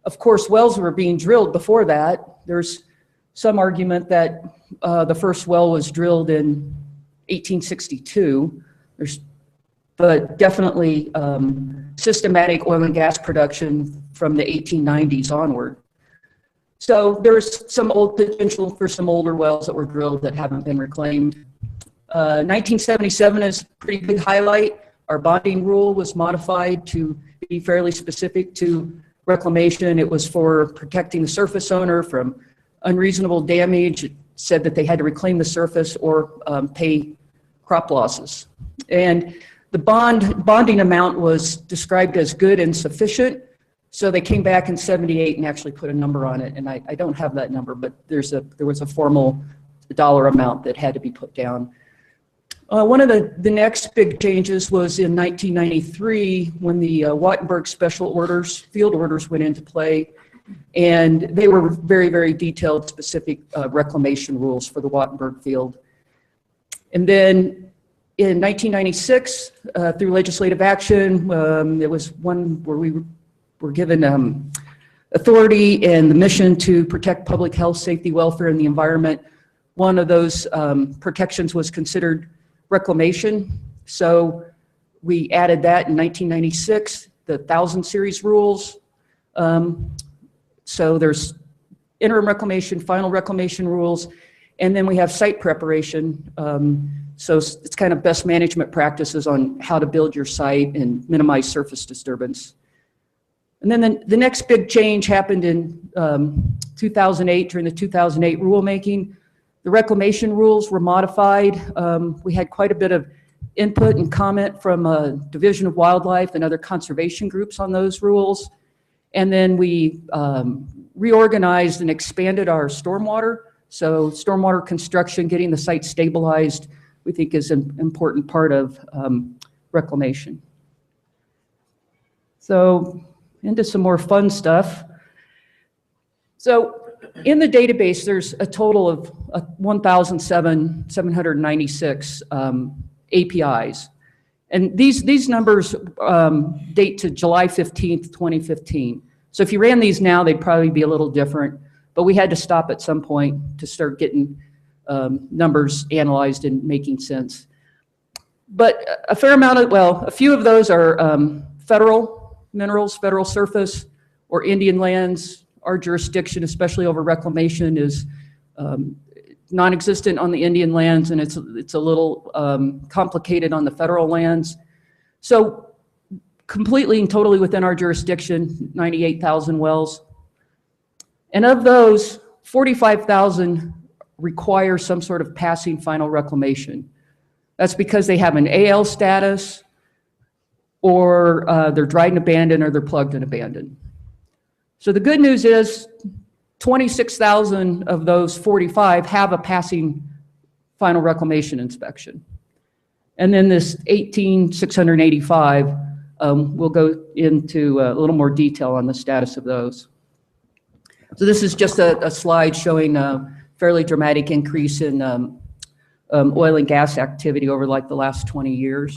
Of course, wells were being drilled before that. There's some argument that the first well was drilled in 1862. There's but definitely systematic oil and gas production from the 1890s onward. So there's some old potential for some older wells that were drilled that haven't been reclaimed. 1977 is a pretty big highlight. Our bonding rule was modified to be fairly specific to reclamation. It was for protecting the surface owner from unreasonable damage. It said that they had to reclaim the surface or pay crop losses. And the bonding amount was described as good and sufficient. So they came back in 78 and actually put a number on it. And I don't have that number, but there was a formal dollar amount that had to be put down. One of the next big changes was in 1993 when the Wattenberg special orders, field orders went into play. And they were very, very detailed, specific reclamation rules for the Wattenberg field. And then in 1996, through legislative action, it was one where we were given authority and the mission to protect public health, safety, welfare, and the environment. One of those protections was considered reclamation. So we added that in 1996, the 1000 series rules. So there's interim reclamation, final reclamation rules, and then we have site preparation. So it's kind of best management practices on how to build your site and minimize surface disturbance. And then the next big change happened in 2008 during the 2008 rulemaking. The reclamation rules were modified. We had quite a bit of input and comment from Division of Wildlife and other conservation groups on those rules. And then we reorganized and expanded our stormwater. So stormwater construction, getting the site stabilized, we think is an important part of reclamation. So into some more fun stuff. So in the database, there's a total of 1,796 APIs. And these numbers date to July 15th, 2015. So if you ran these now, they'd probably be a little different, but we had to stop at some point to start getting numbers analyzed and making sense. But a fair amount of, well, a few of those are federal minerals, federal surface, or Indian lands. Our jurisdiction, especially over reclamation, is non-existent on the Indian lands, and it's a little complicated on the federal lands. So completely and totally within our jurisdiction, 98,000 wells. And of those, 45,000 require some sort of passing final reclamation. That's because they have an AL status, or they're dried and abandoned, or they're plugged and abandoned. So the good news is 26,000 of those 45 have a passing final reclamation inspection. And then this 18,685, we'll go into a little more detail on the status of those. So this is just a slide showing a fairly dramatic increase in oil and gas activity over like the last 20 years.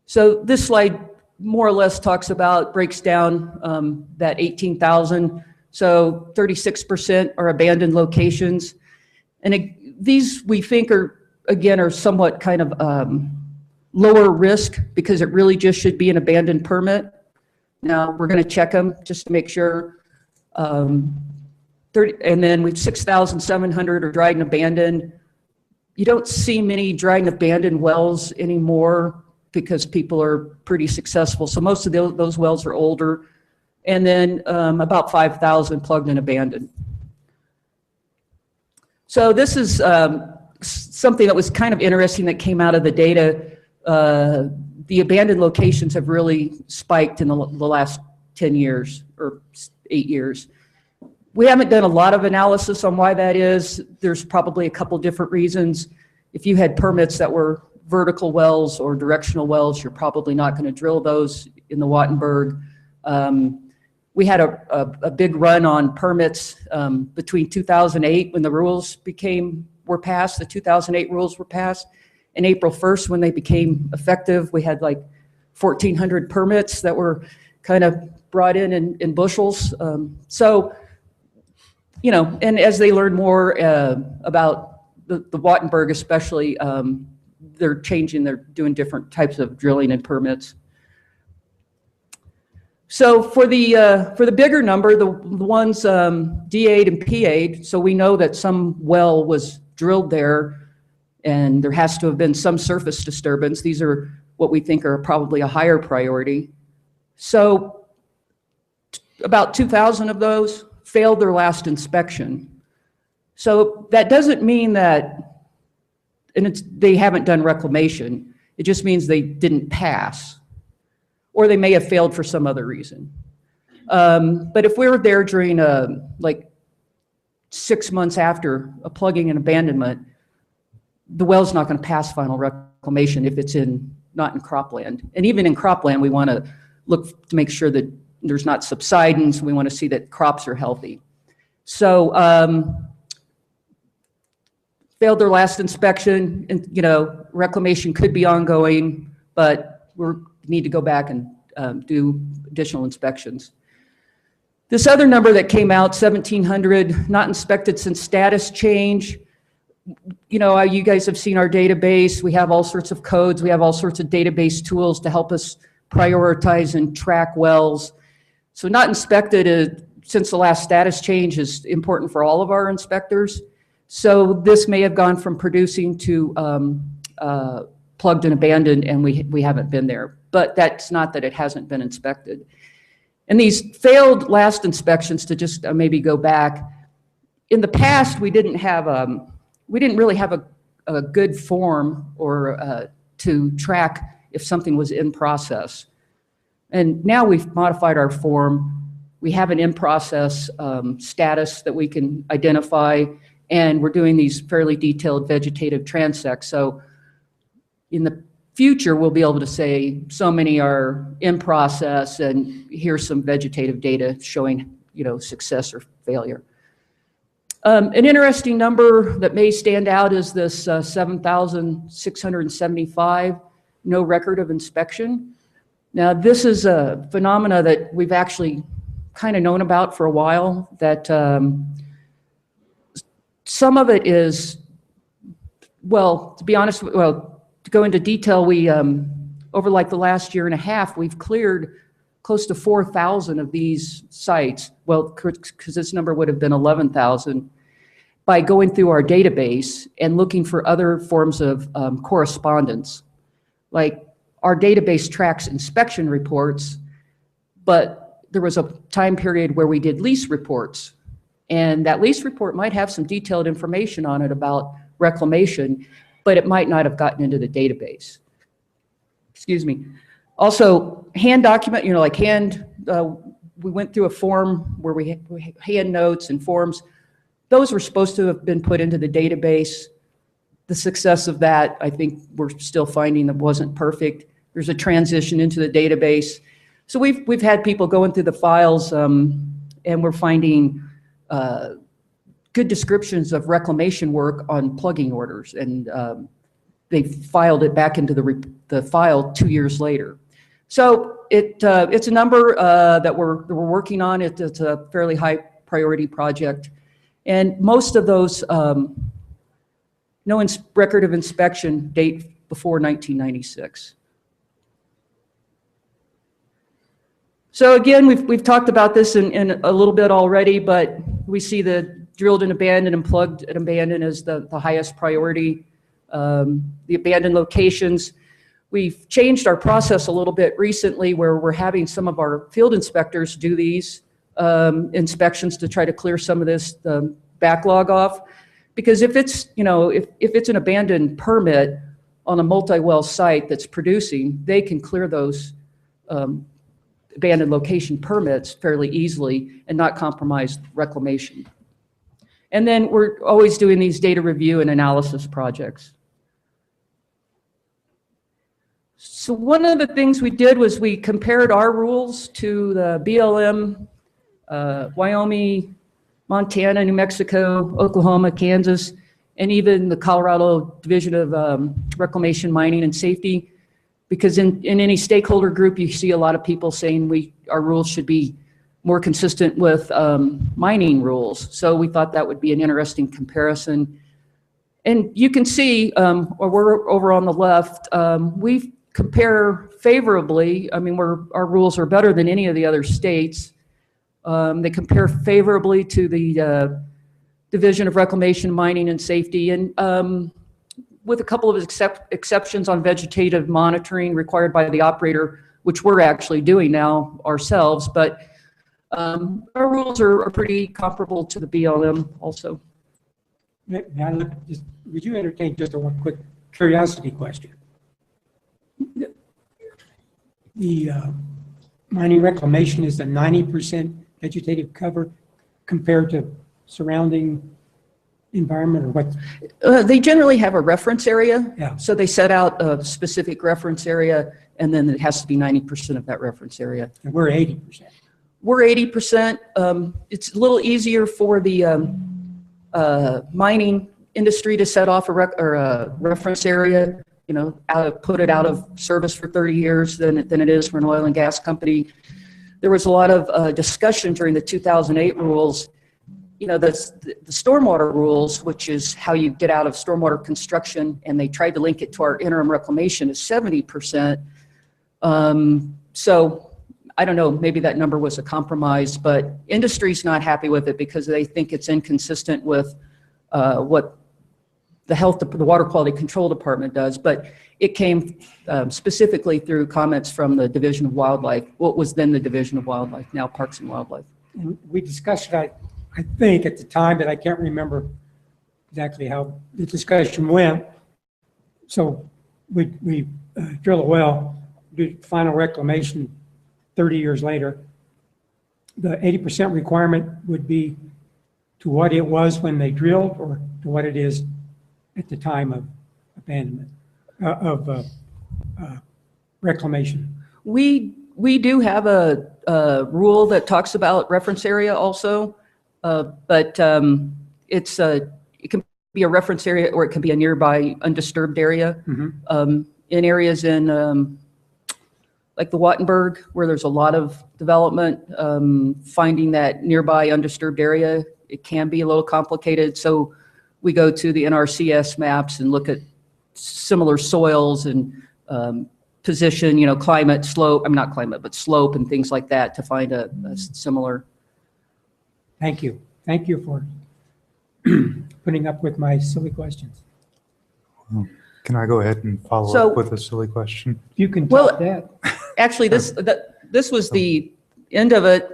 So this slide more or less breaks down that 18,000. So 36% are abandoned locations. And these we think are somewhat kind of lower risk because it really just should be an abandoned permit. Now we're going to check them just to make sure. And then we have 6,700 are dried and abandoned. You don't see many dried and abandoned wells anymore because people are pretty successful. So most of those wells are older. And then about 5,000 plugged and abandoned. So this is something that was kind of interesting that came out of the data. The abandoned locations have really spiked in the last 10 years or 8 years. We haven't done a lot of analysis on why that is. There's probably a couple different reasons. If you had permits that were vertical wells or directional wells, you're probably not going to drill those in the Wattenberg. We had a big run on permits between 2008 when the rules were passed, the 2008 rules were passed, and April 1st when they became effective. We had like 1,400 permits that were kind of brought in bushels. So, you know, and as they learn more about the Wattenberg especially, they're doing different types of drilling and permits. So for the bigger number, the ones D8 and P8, so we know that some well was drilled there and there has to have been some surface disturbance. These are what we think are probably a higher priority. So about 2,000 of those failed their last inspection. So that doesn't mean that, they haven't done reclamation. It just means they didn't pass, or they may have failed for some other reason. But if we were there during like 6 months after a plugging and abandonment, the well's not going to pass final reclamation if it's not in cropland. And even in cropland, we want to look to make sure that there's not subsidence. We want to see that crops are healthy. So failed their last inspection, and reclamation could be ongoing, but we need to go back and do additional inspections. This other number that came out, 1,700, not inspected since status change. You guys have seen our database. We have all sorts of codes. We have all sorts of database tools to help us prioritize and track wells. So not inspected since the last status change is important for all of our inspectors. So this may have gone from producing to plugged and abandoned, and we haven't been there. But that's not that it hasn't been inspected. And these failed last inspections, to just maybe go back, in the past we didn't really have a good form or to track if something was in process. And now we've modified our form. We have an in-process status that we can identify, and we're doing these fairly detailed vegetative transects. So in the future, we'll be able to say so many are in process, and here's some vegetative data showing success or failure. An interesting number that may stand out is this 7,675, no record of inspection. Now, this is a phenomena that we've actually kind of known about for a while, that some of it is, well, to be honest, to go into detail, we, over like the last year and a half, we've cleared close to 4,000 of these sites. Well, because this number would have been 11,000, by going through our database and looking for other forms of correspondence. Like, our database tracks inspection reports, but there was a time period where we did lease reports. And that lease report might have some detailed information on it about reclamation, but it might not have gotten into the database. Excuse me. Also, hand document, we went through a form where we hand notes and forms. Those were supposed to have been put into the database. The success of that, I think we're still finding that wasn't perfect. There's a transition into the database. So we've had people going through the files, and we're finding good descriptions of reclamation work on plugging orders, and they filed it back into the file 2 years later. So it's a number that we're working on. It's a fairly high priority project, and most of those no record of inspection date before 1996. So again, we've talked about this in a little bit already, but we see the drilled and abandoned and plugged and abandoned as the highest priority. The abandoned locations, we've changed our process a little bit recently, where we're having some of our field inspectors do these inspections to try to clear some of this backlog off. Because if it's, if it's an abandoned permit on a multi-well site that's producing, they can clear those abandoned location permits fairly easily and not compromise reclamation. And then we're always doing these data review and analysis projects. So one of the things we did was we compared our rules to the BLM, Wyoming, Montana, New Mexico, Oklahoma, Kansas, and even the Colorado Division of Reclamation, Mining, and Safety. Because in any stakeholder group, you see a lot of people saying our rules should be more consistent with mining rules. So we thought that would be an interesting comparison. And you can see, or we're over on the left, we compare favorably. I mean, our rules are better than any of the other states. They compare favorably to the Division of Reclamation, Mining, and Safety, and with a couple of exceptions on vegetative monitoring required by the operator, which we're actually doing now ourselves. But our rules are pretty comparable to the BLM also. Would you entertain just a one quick curiosity question? The mining reclamation is a 90% vegetative cover compared to surrounding environment, or what? They generally have a reference area. Yeah. So they set out a specific reference area, and then it has to be 90% of that reference area. And we're 80%. We're 80%. It's a little easier for the mining industry to set off a reference area, you know, put it out of service for 30 years than it is for an oil and gas company. There was a lot of discussion during the 2008 rules. You know, the stormwater rules, which is how you get out of stormwater construction, and they tried to link it to our interim reclamation, is 70%. So I don't know, maybe that number was a compromise, but industry's not happy with it because they think it's inconsistent with what the Water Quality Control Department does. But it came specifically through comments from the Division of Wildlife, what was then the Division of Wildlife, now Parks and Wildlife. And we discussed it, I think at the time, but I can't remember exactly how the discussion went. So we drill a well, do final reclamation 30 years later. The 80% requirement would be to what it was when they drilled, or to what it is at the time of abandonment, reclamation. We do have a rule that talks about reference area also, but it can be a reference area, or it can be a nearby undisturbed area. Mm-hmm. In areas in like the Wattenberg, where there's a lot of development, finding that nearby undisturbed area, it can be a little complicated. So we go to the NRCS maps and look at similar soils and position, you know, climate, slope, I'm not climate, but slope and things like that to find a similar. Thank you. Thank you for putting up with my silly questions. Can I go ahead and follow up with a silly question? You can Well, top that. Actually, this was the end of it,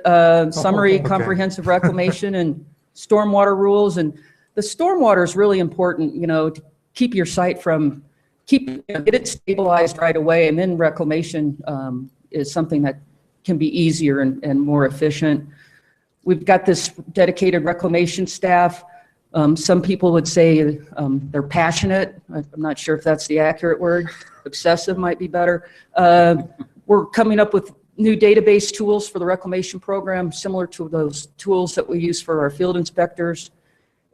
summary, okay. comprehensive reclamation and stormwater rules. And the stormwater is really important, you know, to keep your site from, get it stabilized right away. And then reclamation is something that can be easier and more efficient. We've got this dedicated reclamation staff. Some people would say they're passionate. I'm not sure if that's the accurate word. Obsessive might be better. We're coming up with new database tools for the reclamation program, similar to those tools that we use for our field inspectors.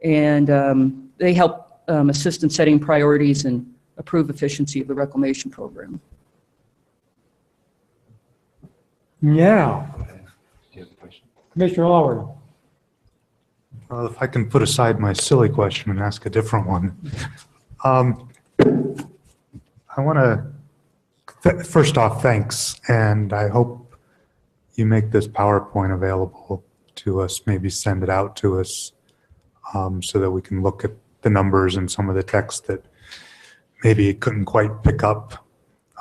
And they help assist in setting priorities and improve efficiency of the reclamation program. Now, Commissioner Lawler. Well, if I can put aside my silly question and ask a different one. I want to, first off, thanks. And I hope you make this PowerPoint available to us, maybe send it out to us so that we can look at the numbers and some of the text that maybe it couldn't quite pick up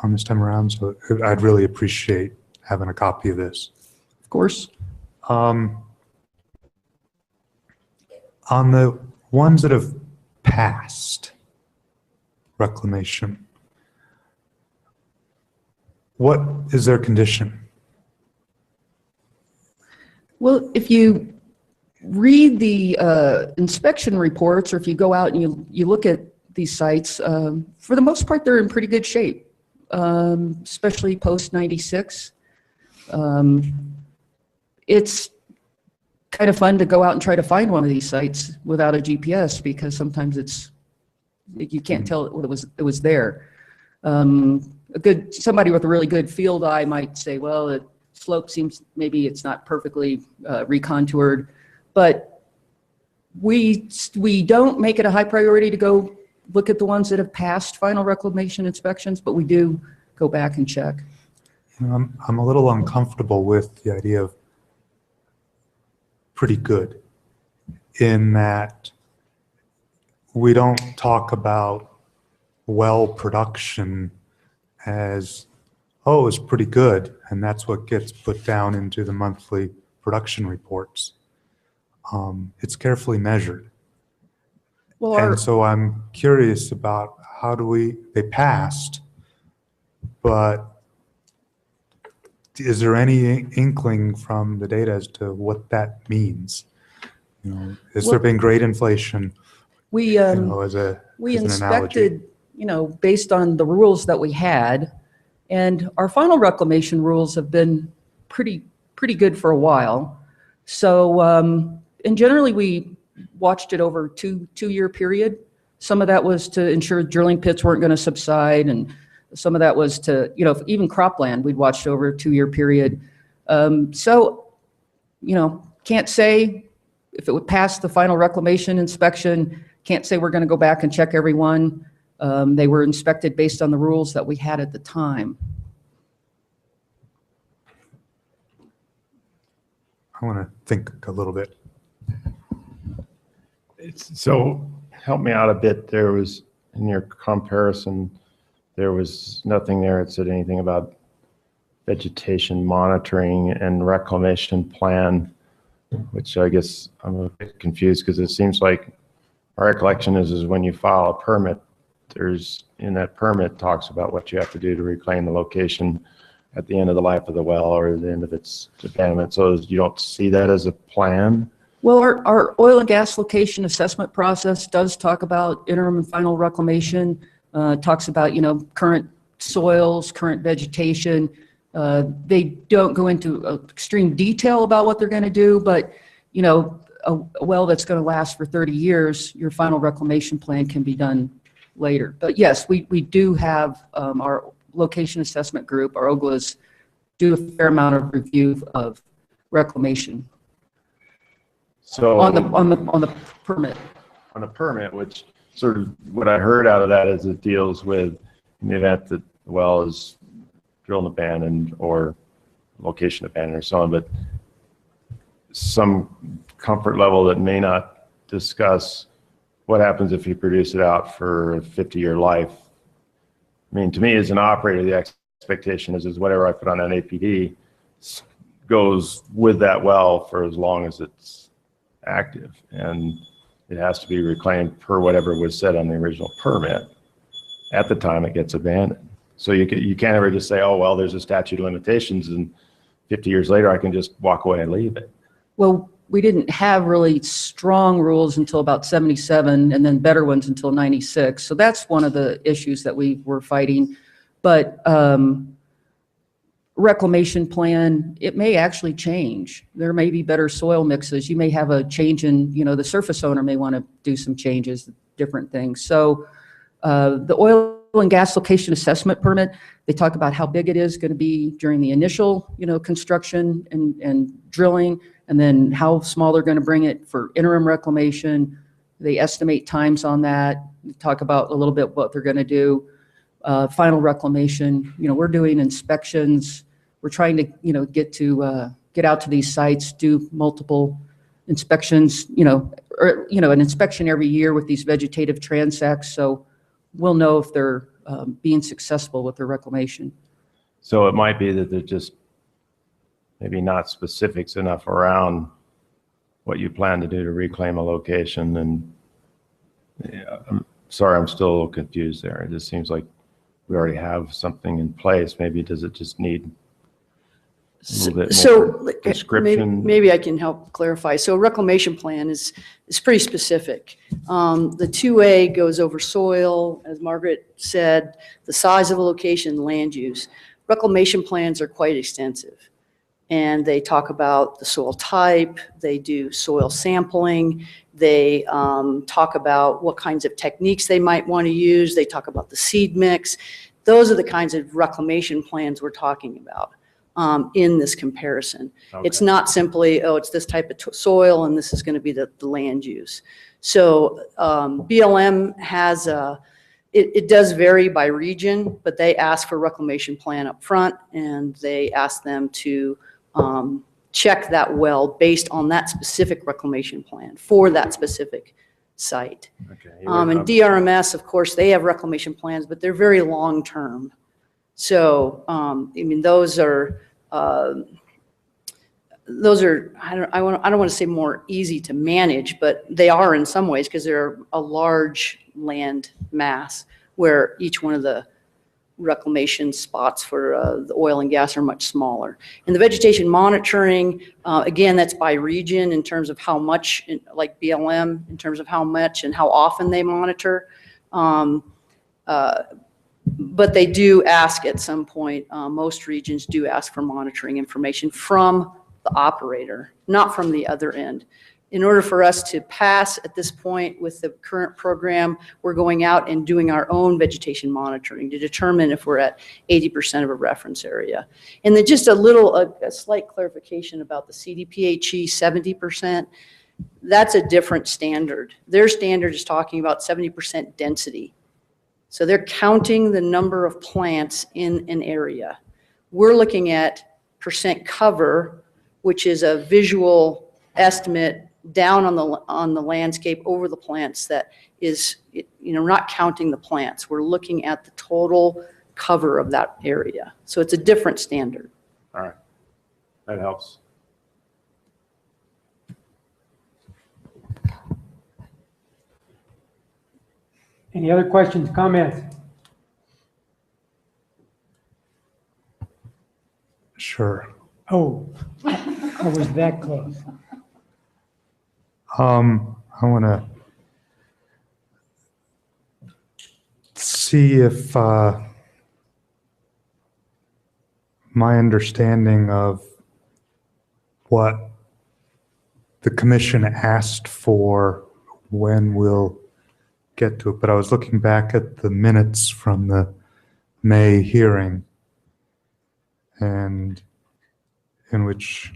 on this time around. So I'd really appreciate having a copy of this. Of course. On the ones that have passed reclamation, what is their condition? Well, if you read the inspection reports, or if you go out and you look at these sites, for the most part, they're in pretty good shape, especially post 96. It's kind of fun to go out and try to find one of these sites without a GPS, because you can't tell it was there. Somebody with a really good field eye might say, well, the slope seems, maybe it's not perfectly recontoured, but we don't make it a high priority to go look at the ones that have passed final reclamation inspections, but we do go back and check. You know, I'm a little uncomfortable with the idea of pretty good, in that we don't talk about well production as, oh, it's pretty good, and that's what gets put down into the monthly production reports. It's carefully measured. Well, And so I'm curious about how do they passed, but is there any inkling from the data as to what that means? You know, has there been great inflation, we, you know, as an analogy? inspected, you know, based on the rules that we had, and our final reclamation rules have been pretty good for a while. So, and generally we watched it over two-year period. Some of that was to ensure drilling pits weren't going to subside, and some of that was to, you know, even cropland we'd watched over a 2-year period. So, you know, can't say if it would pass the final reclamation inspection, can't say we're going to go back and check every one. They were inspected based on the rules that we had at the time. I want to think a little bit. So help me out a bit. There was, in your comparison, there was nothing there that said anything about vegetation monitoring and reclamation plan, which I guess I'm a bit confused because it seems like our recollection is when you file a permit, there's, in that permit talks about what you have to do to reclaim the location at the end of the life of the well or the end of its abandonment. So you don't see that as a plan? Well, our oil and gas location assessment process does talk about interim and final reclamation, talks about, you know, current soils, current vegetation. They don't go into extreme detail about what they're going to do, but, you know, a well that's going to last for 30 years, your final reclamation plan can be done later. But yes, we do have our location assessment group, our OGLAs, do a fair amount of review of reclamation. So on the permit. On a permit, which sort of what I heard out of that is it deals with in the event that the well is drilled and abandoned or location abandoned or so on, but some comfort level that may not discuss what happens if you produce it out for a 50-year life. I mean, to me as an operator, the expectation is whatever I put on an APD goes with that well for as long as it's active, and it has to be reclaimed per whatever was said on the original permit at the time it gets abandoned. So you can't ever just say, oh, well, there's a statute of limitations and 50 years later I can just walk away and leave it. Well, we didn't have really strong rules until about 77 and then better ones until 96. So that's one of the issues that we were fighting. But reclamation plan, it may actually change. There may be better soil mixes. You may have a change in, you know, the surface owner may want to do some changes, different things. So the oil and gas location assessment permit, they talk about how big it is going to be during the initial, you know, construction and drilling, and then how small they're going to bring it for interim reclamation. They estimate times on that, talk about a little bit what they're going to do. Final reclamation, you know, we're doing inspections. We're trying to, you know, get out to these sites, do multiple inspections, you know, or, you know, an inspection every year with these vegetative transects. So we'll know if they're being successful with their reclamation. So it might be that they're just maybe not specifics enough around what you plan to do to reclaim a location. And yeah, I'm sorry, I'm still a little confused there. It just seems like we already have something in place. Maybe does it just need a little bit more description? Maybe I can help clarify. So a reclamation plan is pretty specific. The 2A goes over soil, as Margaret said, the size of a location, land use. Reclamation plans are quite extensive. And they talk about the soil type, they do soil sampling, they talk about what kinds of techniques they might want to use, they talk about the seed mix. Those are the kinds of reclamation plans we're talking about in this comparison. Okay. It's not simply, oh, it's this type of soil and this is going to be the land use. So BLM has it does vary by region, but they ask for a reclamation plan up front, and they ask them to check that well based on that specific reclamation plan for that specific site. Okay. And DRMS, of course, they have reclamation plans, but they're very long-term. So, I mean, those are, I don't want to say more easy to manage, but they are in some ways because they're a large land mass where each one of the reclamation spots for the oil and gas are much smaller. And the vegetation monitoring, again, that's by region in terms of how much, like BLM, in terms of how much and how often they monitor. But they do ask at some point, most regions do ask for monitoring information from the operator, not from the other end. In order for us to pass at this point with the current program, we're going out and doing our own vegetation monitoring to determine if we're at 80% of a reference area. And then just a slight clarification about the CDPHE 70%. That's a different standard. Their standard is talking about 70% density. So they're counting the number of plants in an area. We're looking at percent cover, which is a visual estimate down on the landscape over the plants that is, not counting the plants. We're looking at the total cover of that area. So it's a different standard. All right. That helps. Any other questions, comments? Sure. Oh, I was that close. I want to see if my understanding of what the commission asked for, when we'll get to it. But I was looking back at the minutes from the May hearing, and in which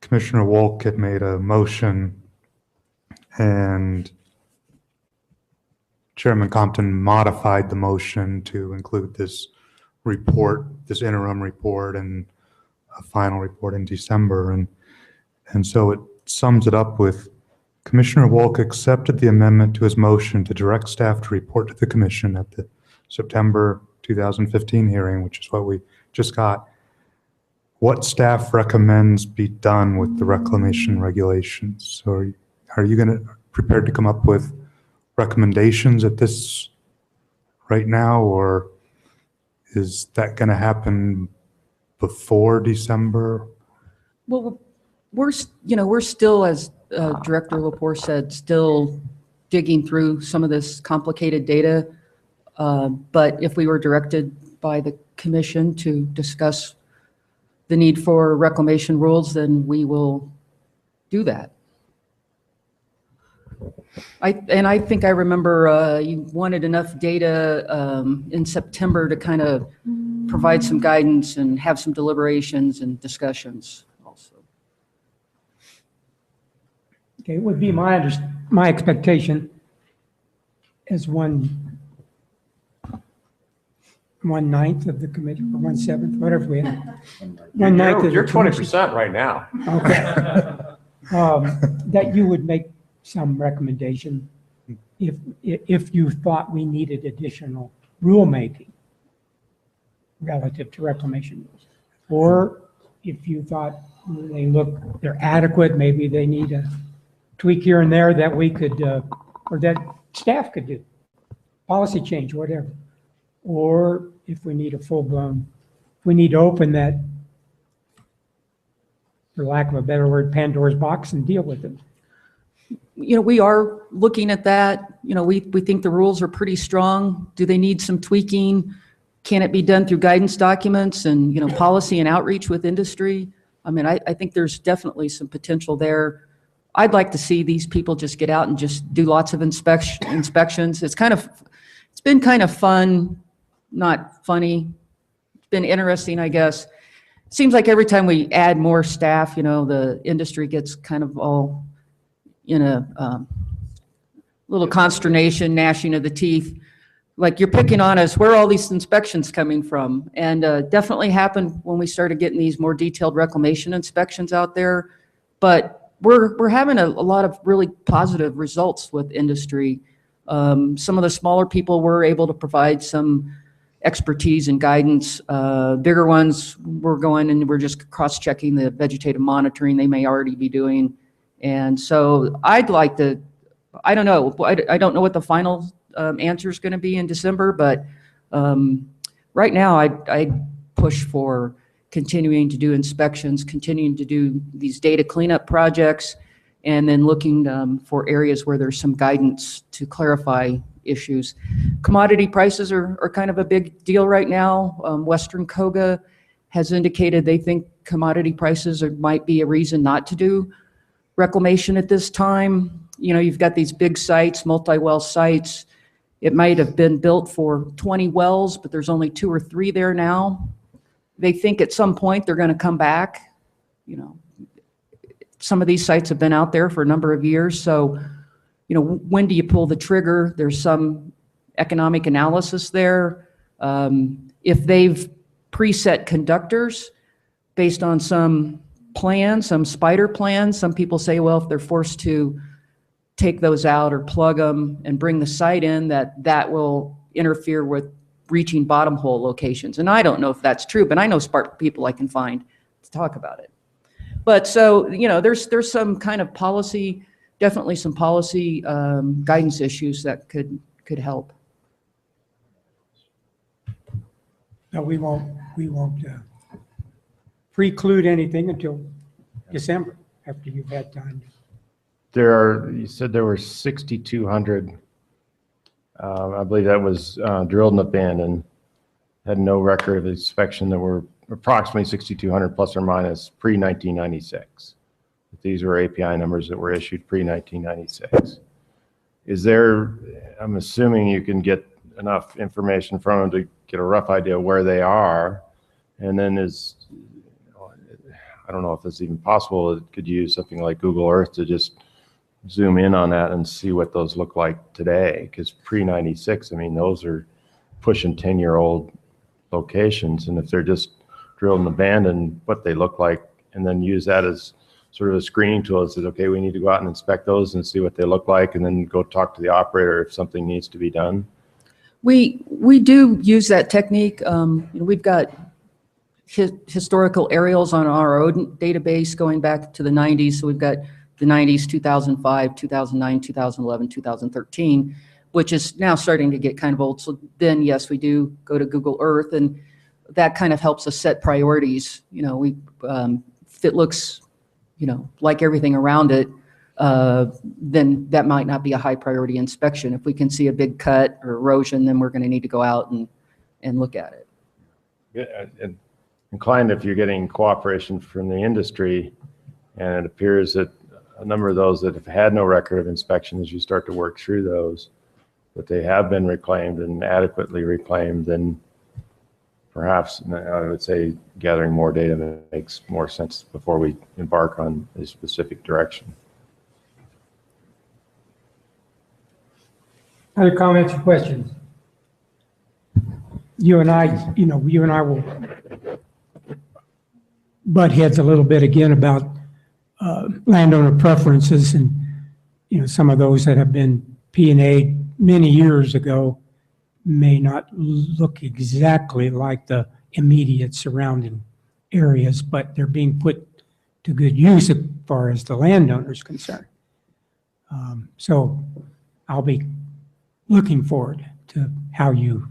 Commissioner Wolk had made a motion and Chairman Compton modified the motion to include this report, this interim report, and a final report in December. And so it sums it up with: Commissioner Wolk accepted the amendment to his motion to direct staff to report to the commission at the September 2015 hearing, which is what we just got, what staff recommends be done with the reclamation regulations. So are you prepared to come up with recommendations at this right now, or is that going to happen before December? Well, we're still, as Director Lepore said, still digging through some of this complicated data. But if we were directed by the commission to discuss the need for reclamation rules, then we will do that. I think I remember you wanted enough data in September to kind of provide some guidance and have some deliberations and discussions also. Okay, it would be my expectation as 1/9 of the committee, or 1/7, whatever we have. 1/9 of the You're commission. 20% right now. Okay. That you would make some recommendation if you thought we needed additional rulemaking relative to reclamation rules. Or if you thought they're adequate, maybe they need a tweak here and there that we could, or that staff could do, policy change, whatever. Or if we need a full-blown, we need to open that, for lack of a better word, Pandora's box and deal with it. We are looking at that. We think the rules are pretty strong. Do they need some tweaking? Can it be done through guidance documents and, policy and outreach with industry? I mean, I think there's definitely some potential there. I'd like to see these people just get out and just do lots of inspections. It's been kind of fun, not funny. It's been interesting, I guess. Seems like every time we add more staff, the industry gets kind of all, in a little consternation, gnashing of the teeth. Like, you're picking on us, where are all these inspections coming from? And definitely happened when we started getting these more detailed reclamation inspections out there. But we're having a lot of really positive results with industry. Some of the smaller people were able to provide some expertise and guidance. Bigger ones, we're going and we're just cross-checking the vegetative monitoring they may already be doing. And so I'd like to, I don't know what the final answer is going to be in December, but right now I push for continuing to do inspections, continuing to do these data cleanup projects, and then looking for areas where there's some guidance to clarify issues. Commodity prices are kind of a big deal right now. Western COGA has indicated they think commodity prices might be a reason not to do reclamation at this time. You know, you've got these big sites, multi-well sites. It might have been built for 20 wells, but there's only 2 or 3 there now. They think at some point they're going to come back. You know, some of these sites have been out there for a number of years. So, you know, when do you pull the trigger? There's some economic analysis there. If they've preset conductors based on some plan, some spider plan, some people say, well, if they're forced to take those out or plug them and bring the site in, that will interfere with reaching bottom hole locations. And I don't know if that's true, but I know smart people I can find to talk about it. But so, you know, there's some kind of policy, definitely some policy guidance issues that could help. No, we won't preclude anything until December, after you've had time. You said there were 6,200, I believe that was drilled and abandoned, had no record of inspection, that were approximately 6,200 plus or minus pre-1996. These were API numbers that were issued pre-1996. Is there, I'm assuming you can get enough information from them to get a rough idea of where they are, and then I don't know if it's even possible, it could use something like Google Earth to just zoom in on that and see what those look like today, because pre-96, I mean, those are pushing 10-year-old locations, and if they're just drilled and abandoned, what they look like, and then use that as sort of a screening tool that says, okay, we need to go out and inspect those and see what they look like, and then go talk to the operator if something needs to be done. We do use that technique. You know, we've got historical aerials on our own database going back to the 90s. So we've got the 90s, 2005, 2009, 2011, 2013, which is now starting to get kind of old. So then, yes, we do go to Google Earth, and that kind of helps us set priorities. You know, if it looks, you know, like everything around it, then that might not be a high priority inspection. If we can see a big cut or erosion, then we're going to need to go out and look at it. Yeah, and inclined if you're getting cooperation from the industry, and it appears that a number of those that have had no record of inspection, as you start to work through those, that they have been reclaimed and adequately reclaimed, then perhaps I would say gathering more data makes more sense before we embark on a specific direction. Other comments or questions? You and I will butt heads a little bit again about landowner preferences, and, you know, some of those that have been P&A many years ago may not look exactly like the immediate surrounding areas, but they're being put to good use as far as the landowner is concerned. So I'll be looking forward to how you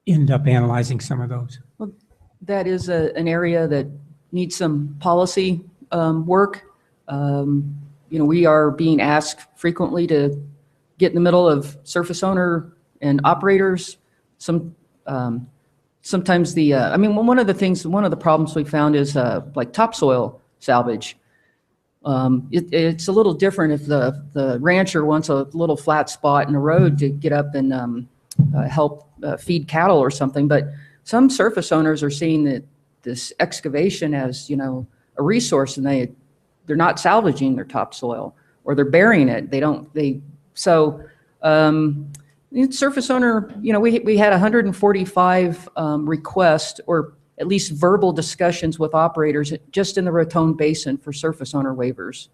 end up analyzing some of those. Well, that is an area that needs some policy work. You know, we are being asked frequently to get in the middle of surface owner and operators. Sometimes I mean, one of the problems we found is like topsoil salvage. It's a little different if the rancher wants a little flat spot in the road to get up and help feed cattle or something, but some surface owners are seeing that this excavation as, you know, a resource, and they're not salvaging their topsoil. or they're burying it. Surface owner, we had 145 requests or at least verbal discussions with operators just in the Raton Basin for surface owner waivers.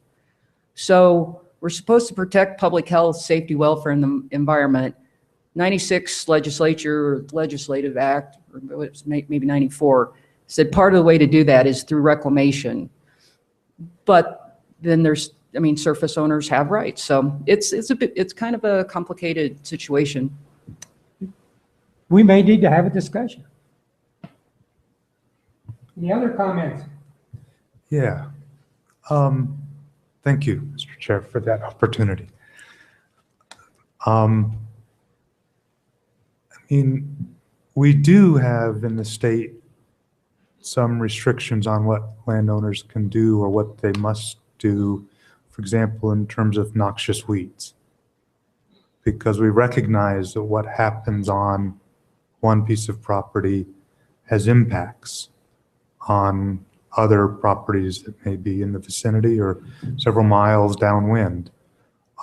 So we're supposed to protect public health, safety, welfare, and the environment. 96 legislative act, or maybe 94, said part of the way to do that is through reclamation. But then surface owners have rights. So it's kind of a complicated situation. We may need to have a discussion. Any other comments? Yeah. Thank you, Mr. Chair, for that opportunity. We do have in the state some restrictions on what landowners can do or what they must do, for example, in terms of noxious weeds. Because we recognize that what happens on one piece of property has impacts on other properties that may be in the vicinity or several miles downwind.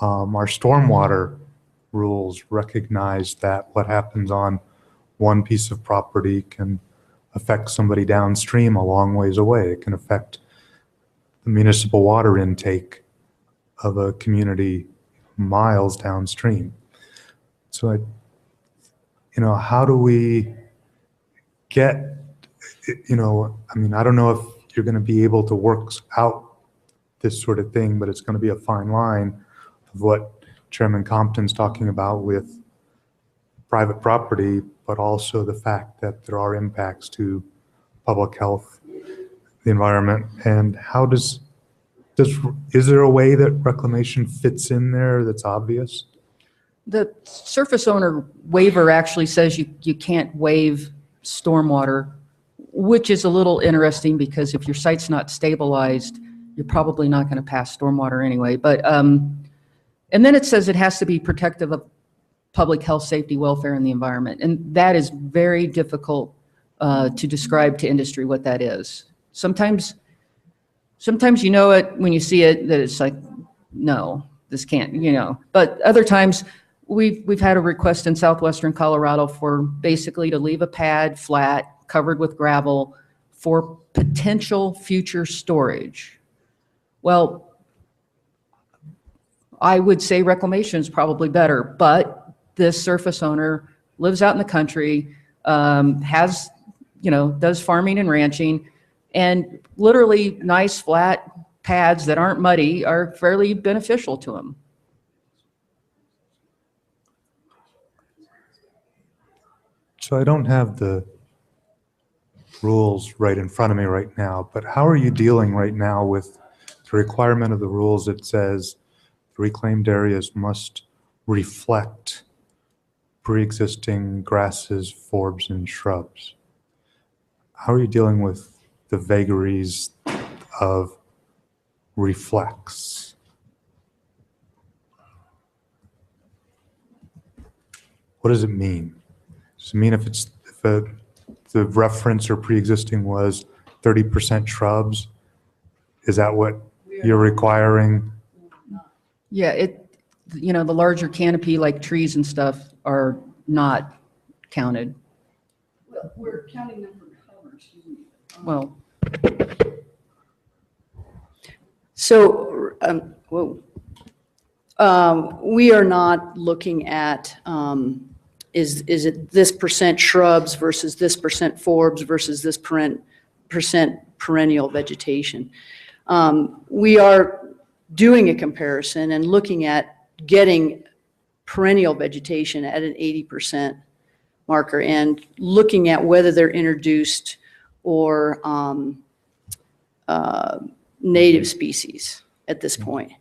Our stormwater rules recognize that what happens on one piece of property can affect somebody downstream a long ways away. It can affect the municipal water intake of a community miles downstream. So, how do we get, I don't know if you're going to be able to work out this sort of thing, but it's going to be a fine line of what Chairman Compton's talking about with private property, but also the fact that there are impacts to public health, the environment, and is there a way that reclamation fits in there that's obvious? The surface owner waiver actually says you can't waive stormwater, which is a little interesting because if your site's not stabilized, you're probably not going to pass stormwater anyway. But and then it says it has to be protective of public health, safety, welfare, and the environment. And that is very difficult to describe to industry what that is. Sometimes you know it when you see it, that it's like, no, this can't, But other times we've had a request in southwestern Colorado for basically to leave a pad flat, covered with gravel for potential future storage. Well, I would say reclamation is probably better, but this surface owner lives out in the country, does farming and ranching, and literally nice flat pads that aren't muddy are fairly beneficial to him. So I don't have the rules right in front of me right now, but how are you dealing right now with the requirement of the rules that says the reclaimed areas must reflect pre-existing grasses, forbs, and shrubs? How are you dealing with the vagaries of reflects? What does it mean? Does it mean if the reference or pre-existing was 30% shrubs? Is that what you're requiring? Yeah, the larger canopy like trees and stuff are not counted. Well, we're counting them for color, excuse me. Well, So, we are not looking at, is it this percent shrubs versus this percent forbs versus this percent perennial vegetation. We are doing a comparison and looking at getting perennial vegetation at an 80% marker and looking at whether they're introduced or native species at this point.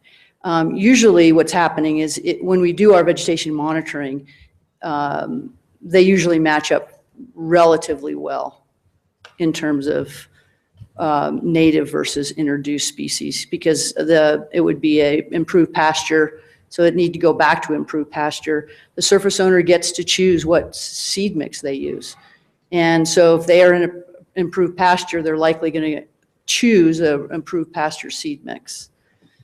Usually what's happening is when we do our vegetation monitoring, they usually match up relatively well in terms of native versus introduced species, because it would be a improved pasture, so it need to go back to improved pasture. The surface owner gets to choose what seed mix they use. And so if they are in an improved pasture, they're likely going to choose an improved pasture seed mix.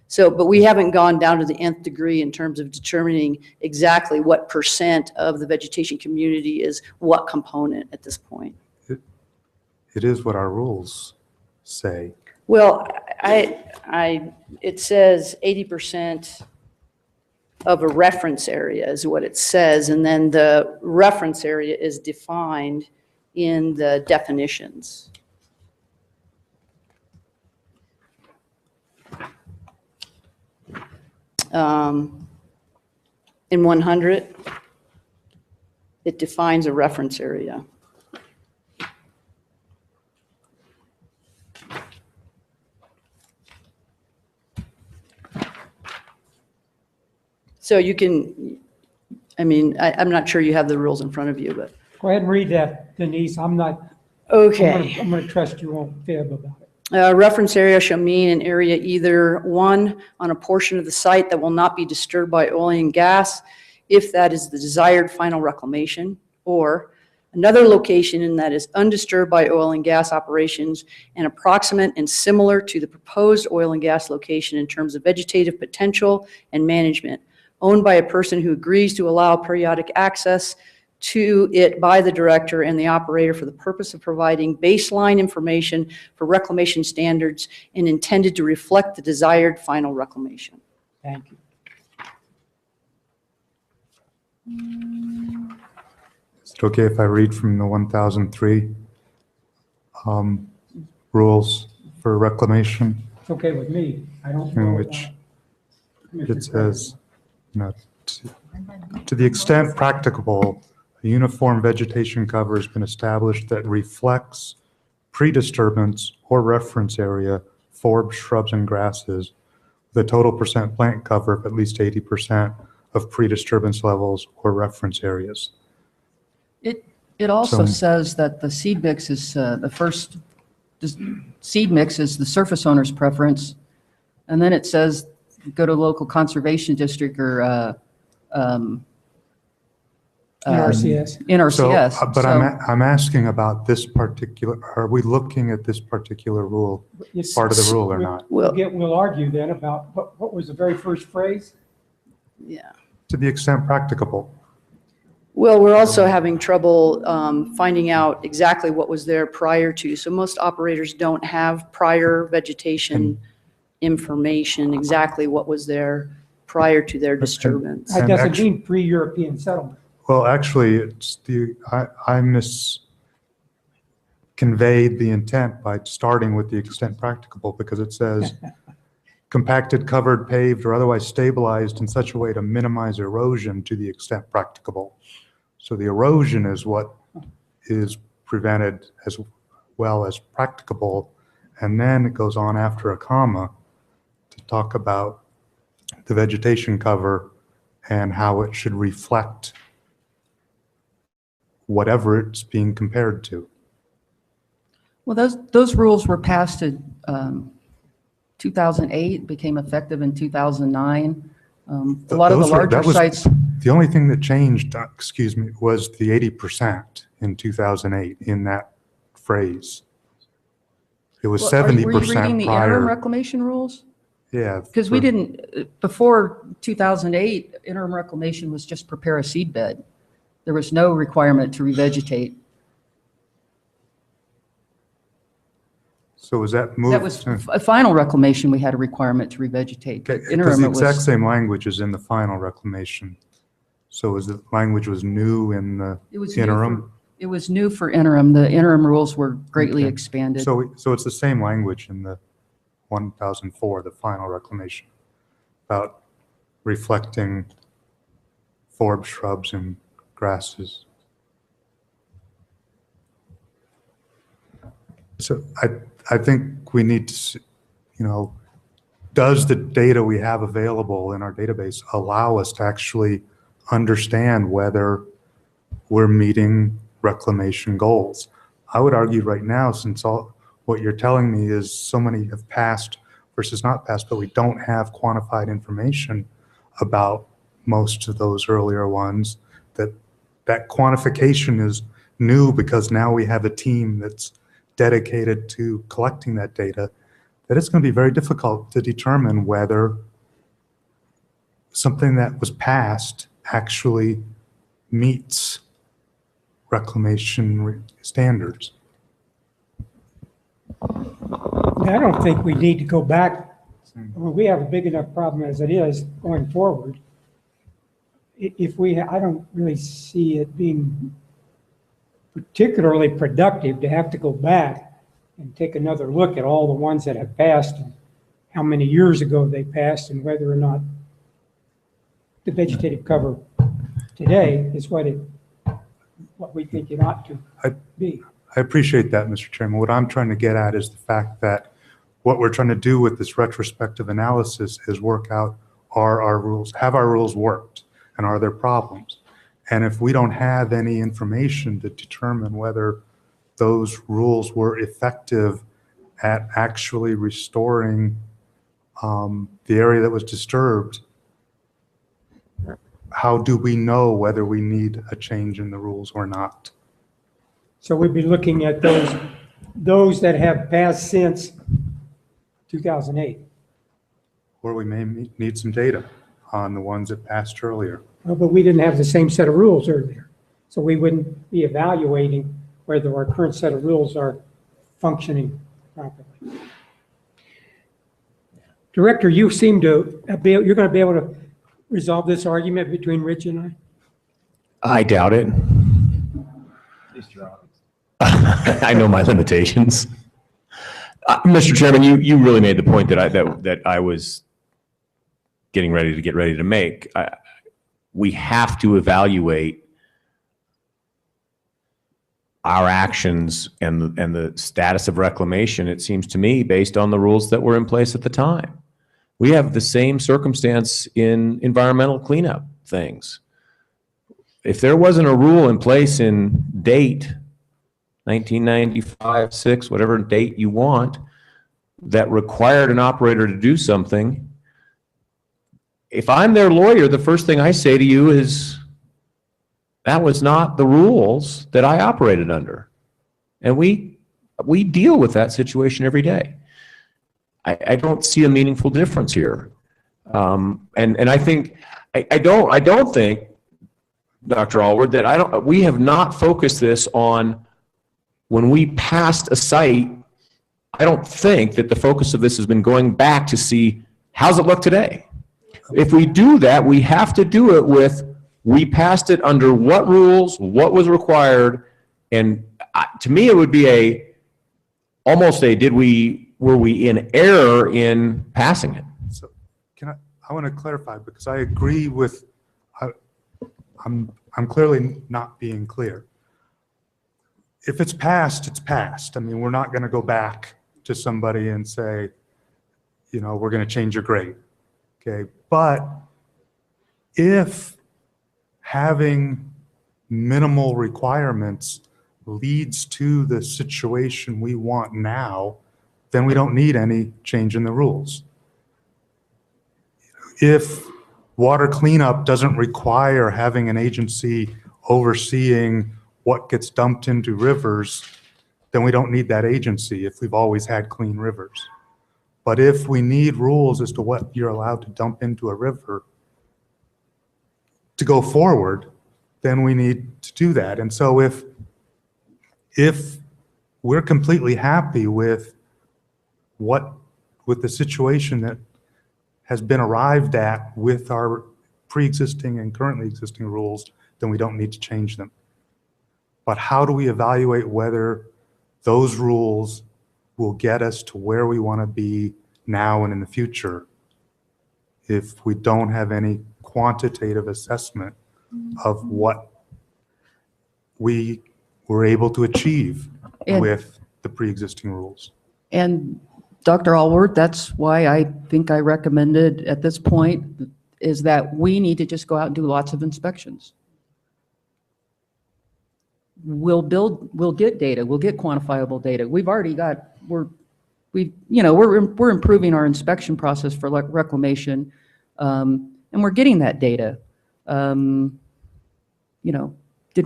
So, but we haven't gone down to the nth degree in terms of determining exactly what % of the vegetation community is what component at this point. It is what our rules say. Well, it says 80% of a reference area is what it says, and then the reference area is defined in the definitions. In 100, it defines a reference area. So you can, I mean, I'm not sure you have the rules in front of you, but. Go ahead and read that, Denise. I'm not, Okay. I'm gonna trust you won't fib about it. Reference area shall mean an area either, one, on a portion of the site that will not be disturbed by oil and gas, if that is the desired final reclamation, or another location in that is undisturbed by oil and gas operations and approximate and similar to the proposed oil and gas location in terms of vegetative potential and management, owned by a person who agrees to allow periodic access to it by the director and the operator for the purpose of providing baseline information for reclamation standards and intended to reflect the desired final reclamation. Thank you. Is it okay if I read from the 1003 rules for reclamation? It's okay with me. I don't In know. which Commissioner it says, you know, to the extent practicable, a uniform vegetation cover has been established that reflects pre-disturbance or reference area for shrubs and grasses, with a total % plant cover of at least 80% of pre-disturbance levels or reference areas. It also So- says that the seed mix is, seed mix is the surface owner's preference. And then it says, go to local conservation district or NRCS. NRCS. So, but I'm asking about this particular, are we looking at this particular rule, It's- part of the rule or not? We'll argue then about what was the very first phrase? Yeah. To the extent practicable. Well, we're also having trouble finding out exactly what was there prior to. So most operators don't have prior vegetation information, exactly what was there prior to their disturbance. That And doesn't actu- mean pre-European settlement. Well, actually, I conveyed the intent by starting with the extent practicable, because it says compacted, covered, paved, or otherwise stabilized in such a way to minimize erosion to the extent practicable. So the erosion is what is prevented as well as practicable. And then it goes on after a comma to talk about the vegetation cover and how it should reflect whatever it's being compared to. Well, those rules were passed in 2008, became effective in 2009. A lot of the larger sites. The only thing that changed, was the 80% in 2008 in that phrase. It was Well, 70% were you reading the interim prior. reclamation rules? Yeah. Because we didn't, before 2008, interim reclamation was just prepare a seed bed. There was no requirement to revegetate. So was that moved? That was a final reclamation, we had a requirement to revegetate. But Because interim, the it exact was, same language is in the final reclamation. So was the language was new in the it was new interim? for, it was new for interim. The interim rules were greatly Okay. expanded. So it's the same language in the 1004, the final reclamation, about reflecting forb shrubs and grasses. So I think we need to, does the data we have available in our database allow us to actually understand whether we're meeting reclamation goals? I would argue right now, since what you're telling me is so many have passed versus not passed, but we don't have quantified information about most of those earlier ones, that quantification is new because now we have a team that's dedicated to collecting that data, that it's going to be very difficult to determine whether something that was passed actually meets reclamation standards. I don't think we need to go back. Well, we have a big enough problem as it is going forward. I don't really see it being particularly productive to have to go back and take another look at all the ones that have passed and how many years ago they passed and whether or not the vegetative cover today is what we think it ought to be. I appreciate that, Mr. Chairman. What I'm trying to get at is the fact that what we're trying to do with this retrospective analysis is work out, have our rules worked, and are there problems? And if we don't have any information to determine whether those rules were effective at actually restoring the area that was disturbed, how do we know whether we need a change in the rules or not? So we'd be looking at those that have passed since 2008. Or we may need some data on the ones that passed earlier. Well, but we didn't have the same set of rules earlier. So we wouldn't be evaluating whether our current set of rules are functioning properly. Director, you seem to you're going to be able to resolve this argument between Rich and I? I doubt it. I know my limitations. Mr. Chairman, you really made the point that I was getting ready to make. We have to evaluate our actions and the status of reclamation, it seems to me, based on the rules that were in place at the time. We have the same circumstance in environmental cleanup things. If there wasn't a rule in place in date 1995, 6, whatever date you want, that required an operator to do something, if I'm their lawyer, the first thing I say to you is, that was not the rules that I operated under. And we deal with that situation every day. I don't see a meaningful difference here. And I think, I don't think, Dr. Allward, that we have not focused this on when we passed a site. I don't think that the focus of this has been going back to see, how's it look today? If we do that, we have to do it with, we passed it under what rules, what was required, and to me, it would be almost a, were we in error in passing it? So I want to clarify, because I agree with, I'm clearly not being clear. If it's passed, it's passed. I mean, we're not going to go back to somebody and say, you know, we're going to change your grade. Okay. But if having minimal requirements leads to the situation we want now, then we don't need any change in the rules. If water cleanup doesn't require having an agency overseeing what gets dumped into rivers, then we don't need that agency if we've always had clean rivers. But if we need rules as to what you're allowed to dump into a river to go forward, then we need to do that. And so if we're completely happy with the situation that has been arrived at with our pre-existing and currently existing rules, then we don't need to change them. But how do we evaluate whether those rules will get us to where we want to be now and in the future if we don't have any quantitative assessment of what we were able to achieve with the pre-existing rules? And Dr. Allward, that's why I think I recommended at this point is that we need to just go out and do lots of inspections. We'll get data, we'll get quantifiable data. We've already got, we're improving our inspection process for reclamation, and we're getting that data. Did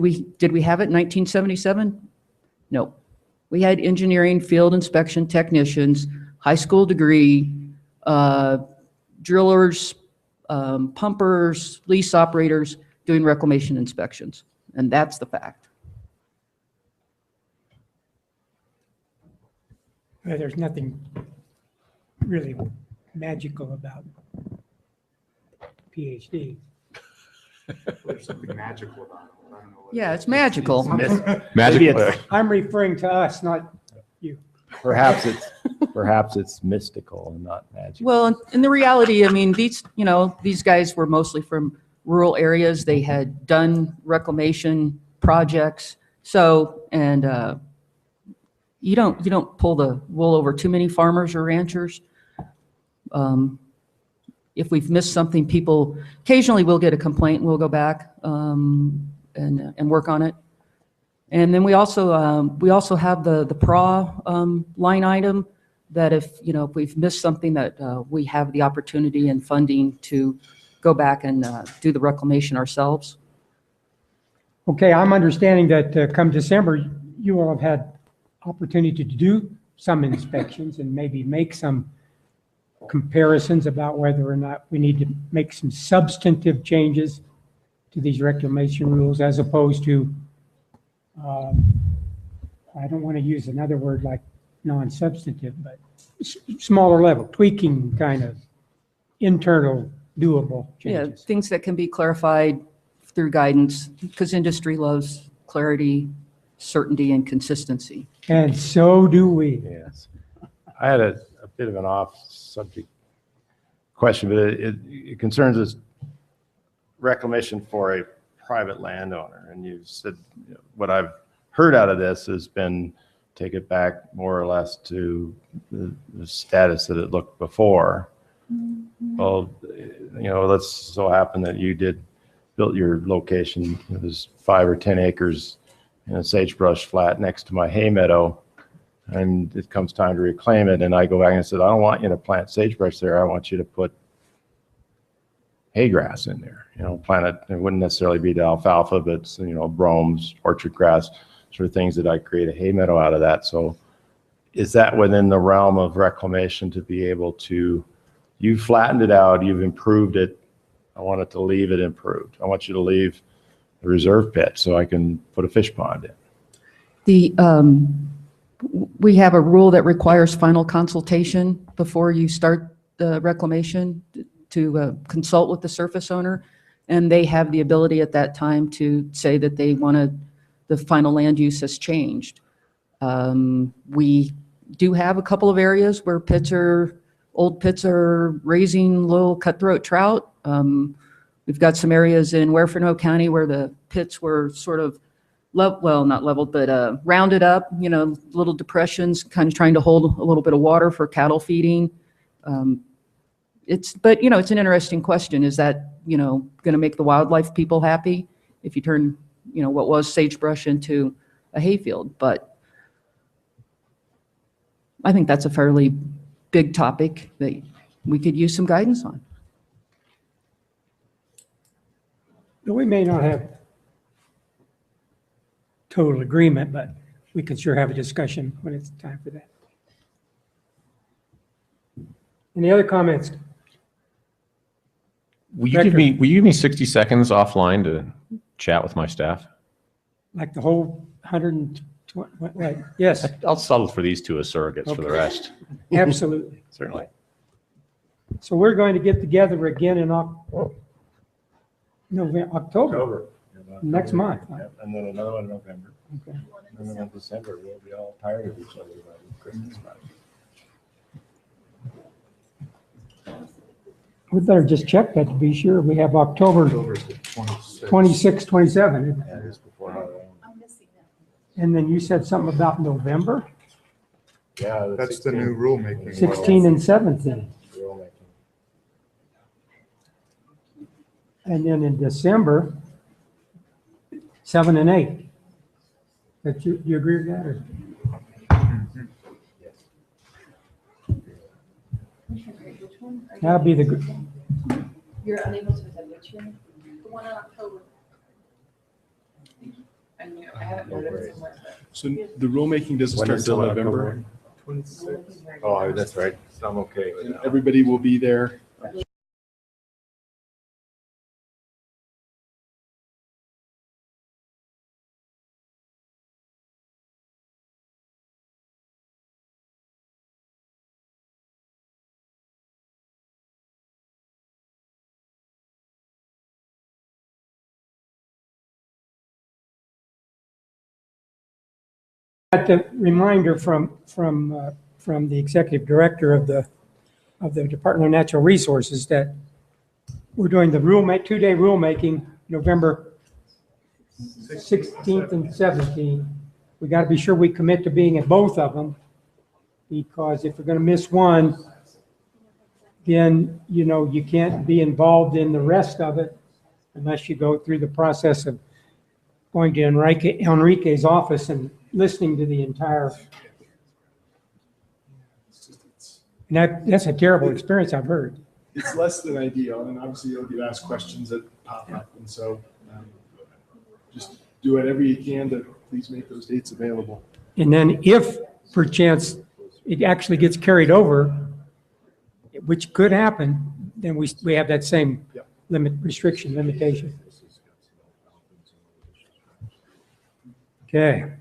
we have it in 1977? No. We had engineering field inspection technicians high school degree, drillers, pumpers, lease operators doing reclamation inspections. And that's the fact. There's nothing really magical about PhD. There's something magical about it. I don't know what it Yeah, is. it's magical. Maybe it's, I'm referring to us, not you. perhaps it's mystical and not magical. Well, in the reality, I mean, these guys were mostly from rural areas. They had done reclamation projects. So, and you don't pull the wool over too many farmers or ranchers. If we've missed something, people occasionally will get a complaint and we'll go back and work on it. And then we also have the PRA line item that if we've missed something, that we have the opportunity and funding to go back and do the reclamation ourselves. Okay, I'm understanding that come December, you will have had opportunity to do some inspections and maybe make some comparisons about whether or not we need to make some substantive changes to these reclamation rules as opposed to, I don't want to use another word like non-substantive, but smaller level, tweaking kind of internal doable Yeah, changes. things that can be clarified through guidance, because industry loves clarity, certainty, and consistency. And so do we. Yes. I had a bit of an off-subject question, but it concerns us reclamation for a private landowner. And you said, what I've heard out of this has been take it back more or less to the status that it looked before. Well, let's so happen that you built your location. It was 5 or 10 acres in a sagebrush flat next to my hay meadow. And it comes time to reclaim it. And I go back and said, I don't want you to plant sagebrush there. I want you to put hay grass in there. Plant it. It wouldn't necessarily be the alfalfa, but bromes, orchard grass, sort of things that I create a hay meadow out of that. So is that within the realm of reclamation to be able to, you've flattened it out, you've improved it. I want it to leave it improved. I want you to leave the reserve pit so I can put a fish pond in. We have a rule that requires final consultation before you start the reclamation to consult with the surface owner, and they have the ability at that time to say that they the final land use has changed. We do have a couple of areas where old pits are raising little cutthroat trout. We've got some areas in Huerfano County where the pits were sort of not leveled, but rounded up, little depressions, kind of trying to hold a little bit of water for cattle feeding. It's an interesting question. Is that, going to make the wildlife people happy if you turn, what was sagebrush into a hayfield? But I think that's a fairly big topic that we could use some guidance on. We may not have total agreement, but we can sure have a discussion when it's time for that. Any other comments? Will you give me 60 seconds offline to chat with my staff? Like the whole 120, right? Yes, I'll settle for these two as surrogates for the rest. absolutely. Certainly. So we're going to get together again in October, next month. And then another one in November. Okay. And then in December, we'll be all tired of each other by Christmas time. We better just check that to be sure. We have October October's the 26th. 26, 27. Yeah, just before Halloween. And then you said something about November, Yeah. That's the new rulemaking. 16 and 17. Rulemaking. And then in December, 7 and 8. That you agree with that? Or? That'll be the, You're unable to attend which one? The one in October. I haven't noted it somewhere. So the rulemaking doesn't When start is till the one November. 26. Oh, that's right. So I'm okay with And that. everybody will be there. Got the reminder from the executive director of the Department of Natural Resources that we're doing the two-day rulemaking, November 16th and 17th. We got to be sure we commit to being at both of them, because if we're going to miss one, then, you can't be involved in the rest of it unless you go through the process of going to Enrique's office and listening to the entire. And that's a terrible experience, I've heard. It's less than ideal, and obviously you'll get asked questions that pop up, and so just do whatever you can to please make those dates available. And then if perchance it actually gets carried over, which could happen, then we have that same limitation. Okay.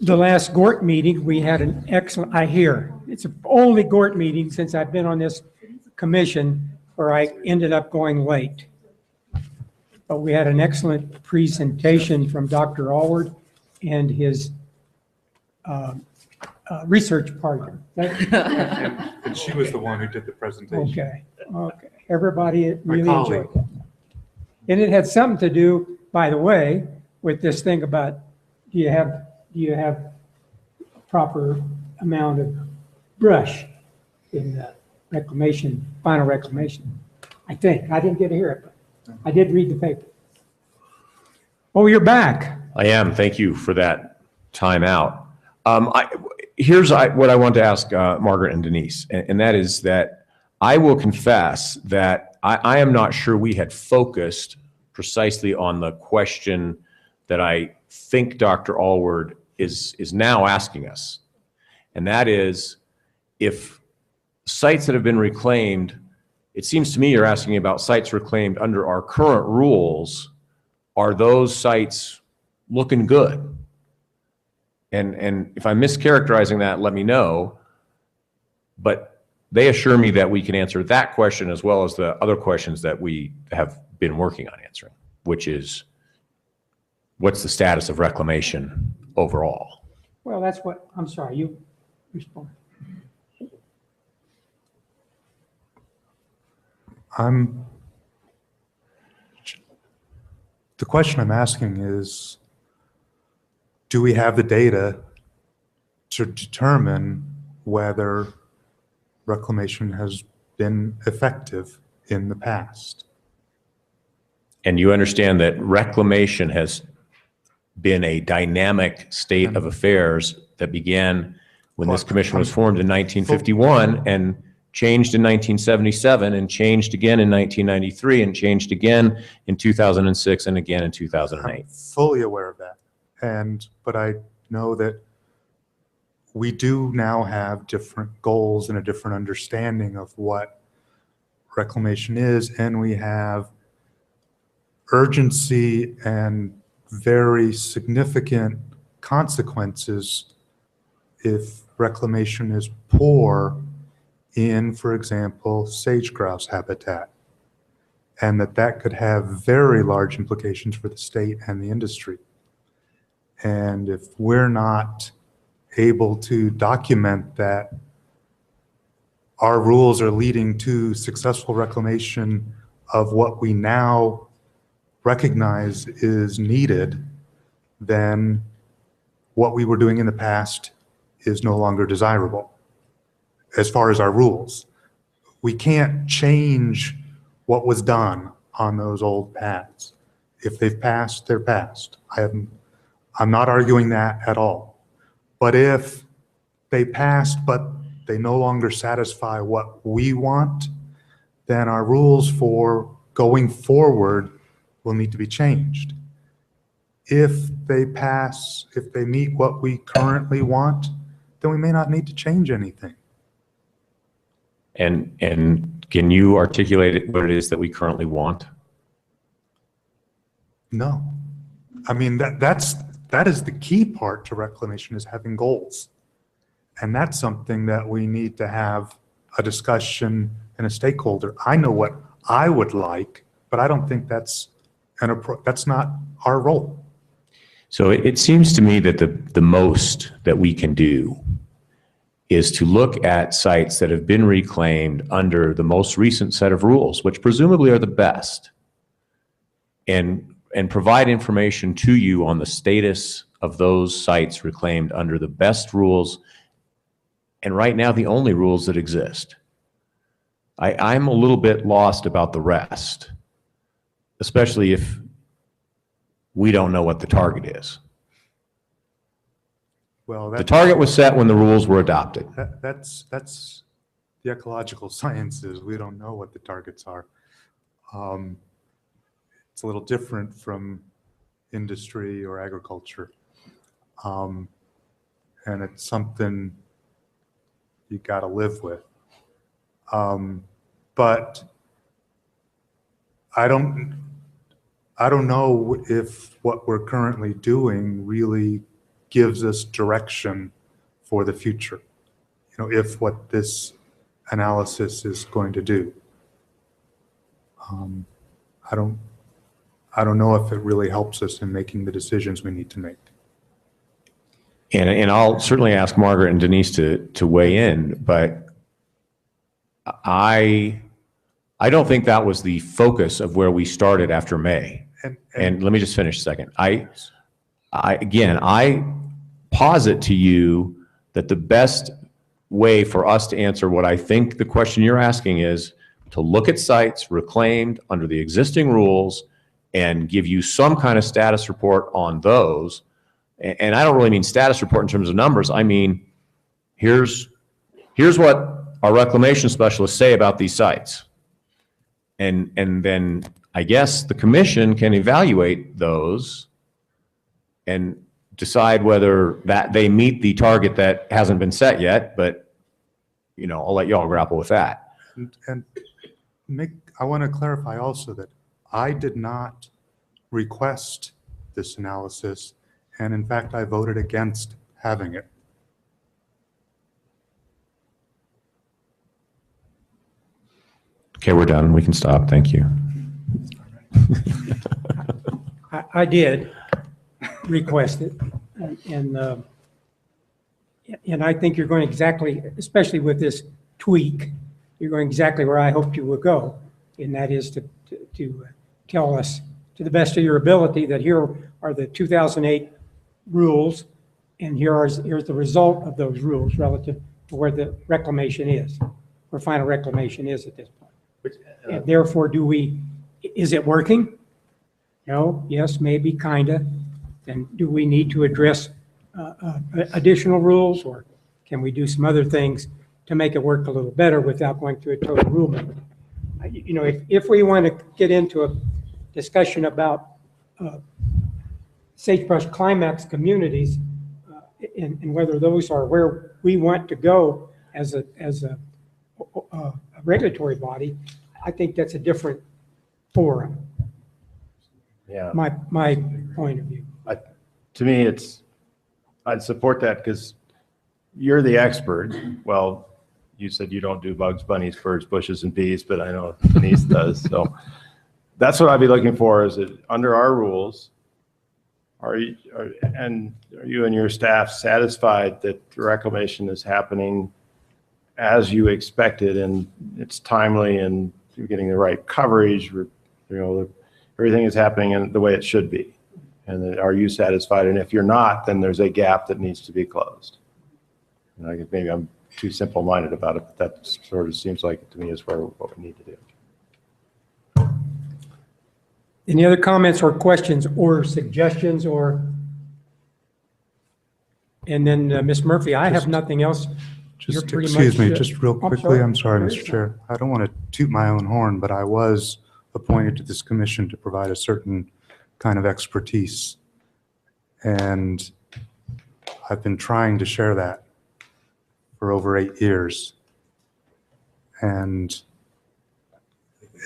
The last GORT meeting, we had an excellent, it's the only GORT meeting since I've been on this commission where I ended up going late. But we had an excellent presentation from Dr. Allward and his research partner. And she was the one who did the presentation. Okay. Everybody really colleague. enjoyed it. And it had something to do, by the way, with this thing about do you have a proper amount of brush in the final reclamation? I think. I didn't get to hear it, but I did read the paper. Oh, you're back. I am. Thank you for that time out. Here's what I want to ask Margaret and Denise, and that is that I will confess that I am not sure we had focused precisely on the question that I think Dr. Allward is now asking us. And that is, if sites that have been reclaimed, it seems to me you're asking about sites reclaimed under our current rules, are those sites looking good? And if I'm mischaracterizing that, let me know. But they assure me that we can answer that question as well as the other questions that we have been working on answering, which is, what's the status of reclamation overall? Well, that's what, I'm sorry, you respond. The question I'm asking is, do we have the data to determine whether reclamation has been effective in the past? And you understand that reclamation has been a dynamic state of affairs that began when this commission was formed in 1951 and changed in 1977 and changed again in 1993 and changed again in 2006 and again in 2008. I'm fully aware of that. But I know that we do now have different goals and a different understanding of what reclamation is, and we have urgency and very significant consequences if reclamation is poor in, for example, sage-grouse habitat, and that could have very large implications for the state and the industry. And if we're not able to document that our rules are leading to successful reclamation of what we now recognize is needed, then what we were doing in the past is no longer desirable as far as our rules. We can't change what was done on those old paths. If they've passed, they're passed. I'm not arguing that at all. But if they passed, but they no longer satisfy what we want, then our rules for going forward will need to be changed. If they pass, if they meet what we currently want, then we may not need to change anything. And can you articulate what it is that we currently want? No. I mean, that is the key part to reclamation, is having goals. And that's something that we need to have a discussion and a stakeholder. I know what I would like, but I don't think that's not our role. So it seems to me that the most that we can do is to look at sites that have been reclaimed under the most recent set of rules, which presumably are the best, and provide information to you on the status of those sites reclaimed under the best rules, and right now the only rules that exist. I'm a little bit lost about the rest, especially if we don't know what the target is. Well, The target was set when the rules were adopted. that's the ecological sciences. We don't know what the targets are. It's a little different from industry or agriculture. And it's something you got to live with. But I don't know if what we're currently doing really gives us direction for the future. You know, if what this analysis is going to do. I don't know if it really helps us in making the decisions we need to make. And I'll certainly ask Margaret and Denise to weigh in, but I don't think that was the focus of where we started after May. And let me just finish a second. I posit to you that the best way for us to answer what I think the question you're asking is to look at sites reclaimed under the existing rules and give you some kind of status report on those. And I don't really mean status report in terms of numbers. I mean, here's what our reclamation specialists say about these sites. And then I guess the commission can evaluate those and decide whether that they meet the target that hasn't been set yet, but I'll let y'all grapple with that. And I want to clarify also that I did not request this analysis, and in fact, I voted against having it. Okay, we're done. We can stop. Thank you. I did request it, and I think you're going exactly, especially with this tweak, you're going exactly where I hoped you would go, and that is to tell us, to the best of your ability, that here are the 2008 rules, and here's the result of those rules relative to where the reclamation is, where final reclamation is at this point. And therefore, is it working? No, yes, maybe, kinda. Then do we need to address additional rules, or can we do some other things to make it work a little better without going through a total rulemaking? If we want to get into a discussion about sagebrush climax communities and whether those are where we want to go as a regulatory body, I think that's a different forum. Yeah. My point of view. To me, I'd support that because you're the expert. Well, you said you don't do bugs, bunnies, birds, bushes, and bees, but I know Denise does. So that's what I'd be looking for, is that under our rules, are you and your staff satisfied that the reclamation is happening as you expected, and it's timely, and you're getting the right coverage, everything is happening in the way it should be? And then are you satisfied? And if you're not, then there's a gap that needs to be closed. And I guess maybe I'm too simple-minded about it, but that sort of seems like to me is what we need to do. Any other comments or questions or suggestions, and then Ms. Murphy, I have nothing else. You're Just, pretty excuse me, much, just real I'm quickly, sorry. I'm sorry, There Mr. is Chair. I don't want to toot my own horn, but I was appointed to this commission to provide a certain kind of expertise. And I've been trying to share that for over 8 years. And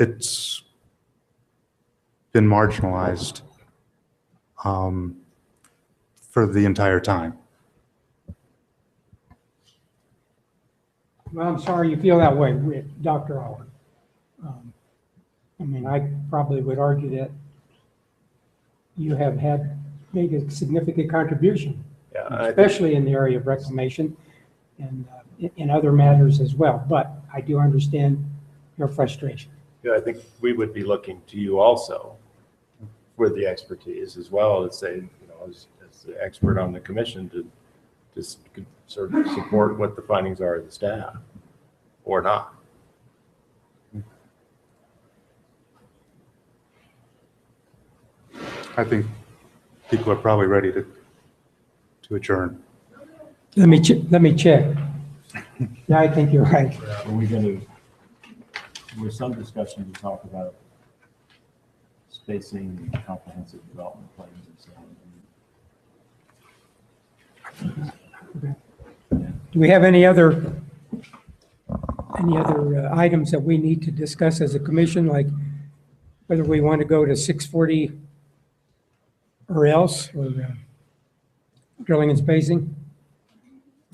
it's been marginalized for the entire time. Well, I'm sorry you feel that way, Dr. Howard. I mean, I probably would argue that you have made a significant contribution, Yeah, I think, especially in the area of reclamation and in other matters as well. But I do understand your frustration. yeah, I think we would be looking to you also with the expertise as well as say, you know, as the expert on the commission to just sort of support what the findings are of the staff or not. I think people are probably ready to adjourn. Let me check. Yeah, I think you're right. Are we going to, with some discussion to talk about spacing and comprehensive development plans and so on? Do we have any other items that we need to discuss as a commission, like whether we want to go to 640 or else, or drilling and spacing?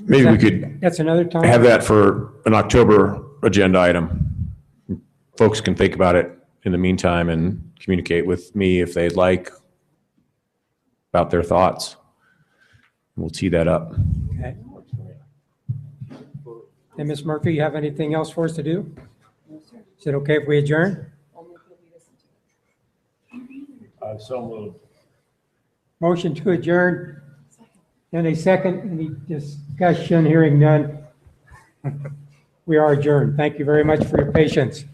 Maybe we could That's another time? have that for an October agenda item. Folks can think about it in the meantime and communicate with me if they'd like about their thoughts. We'll tee that up. Okay. And Ms. Murphy, you have anything else for us to do? Is it okay if we adjourn? So moved. Motion to adjourn. And a second, any discussion? Hearing none. We are adjourned. Thank you very much for your patience.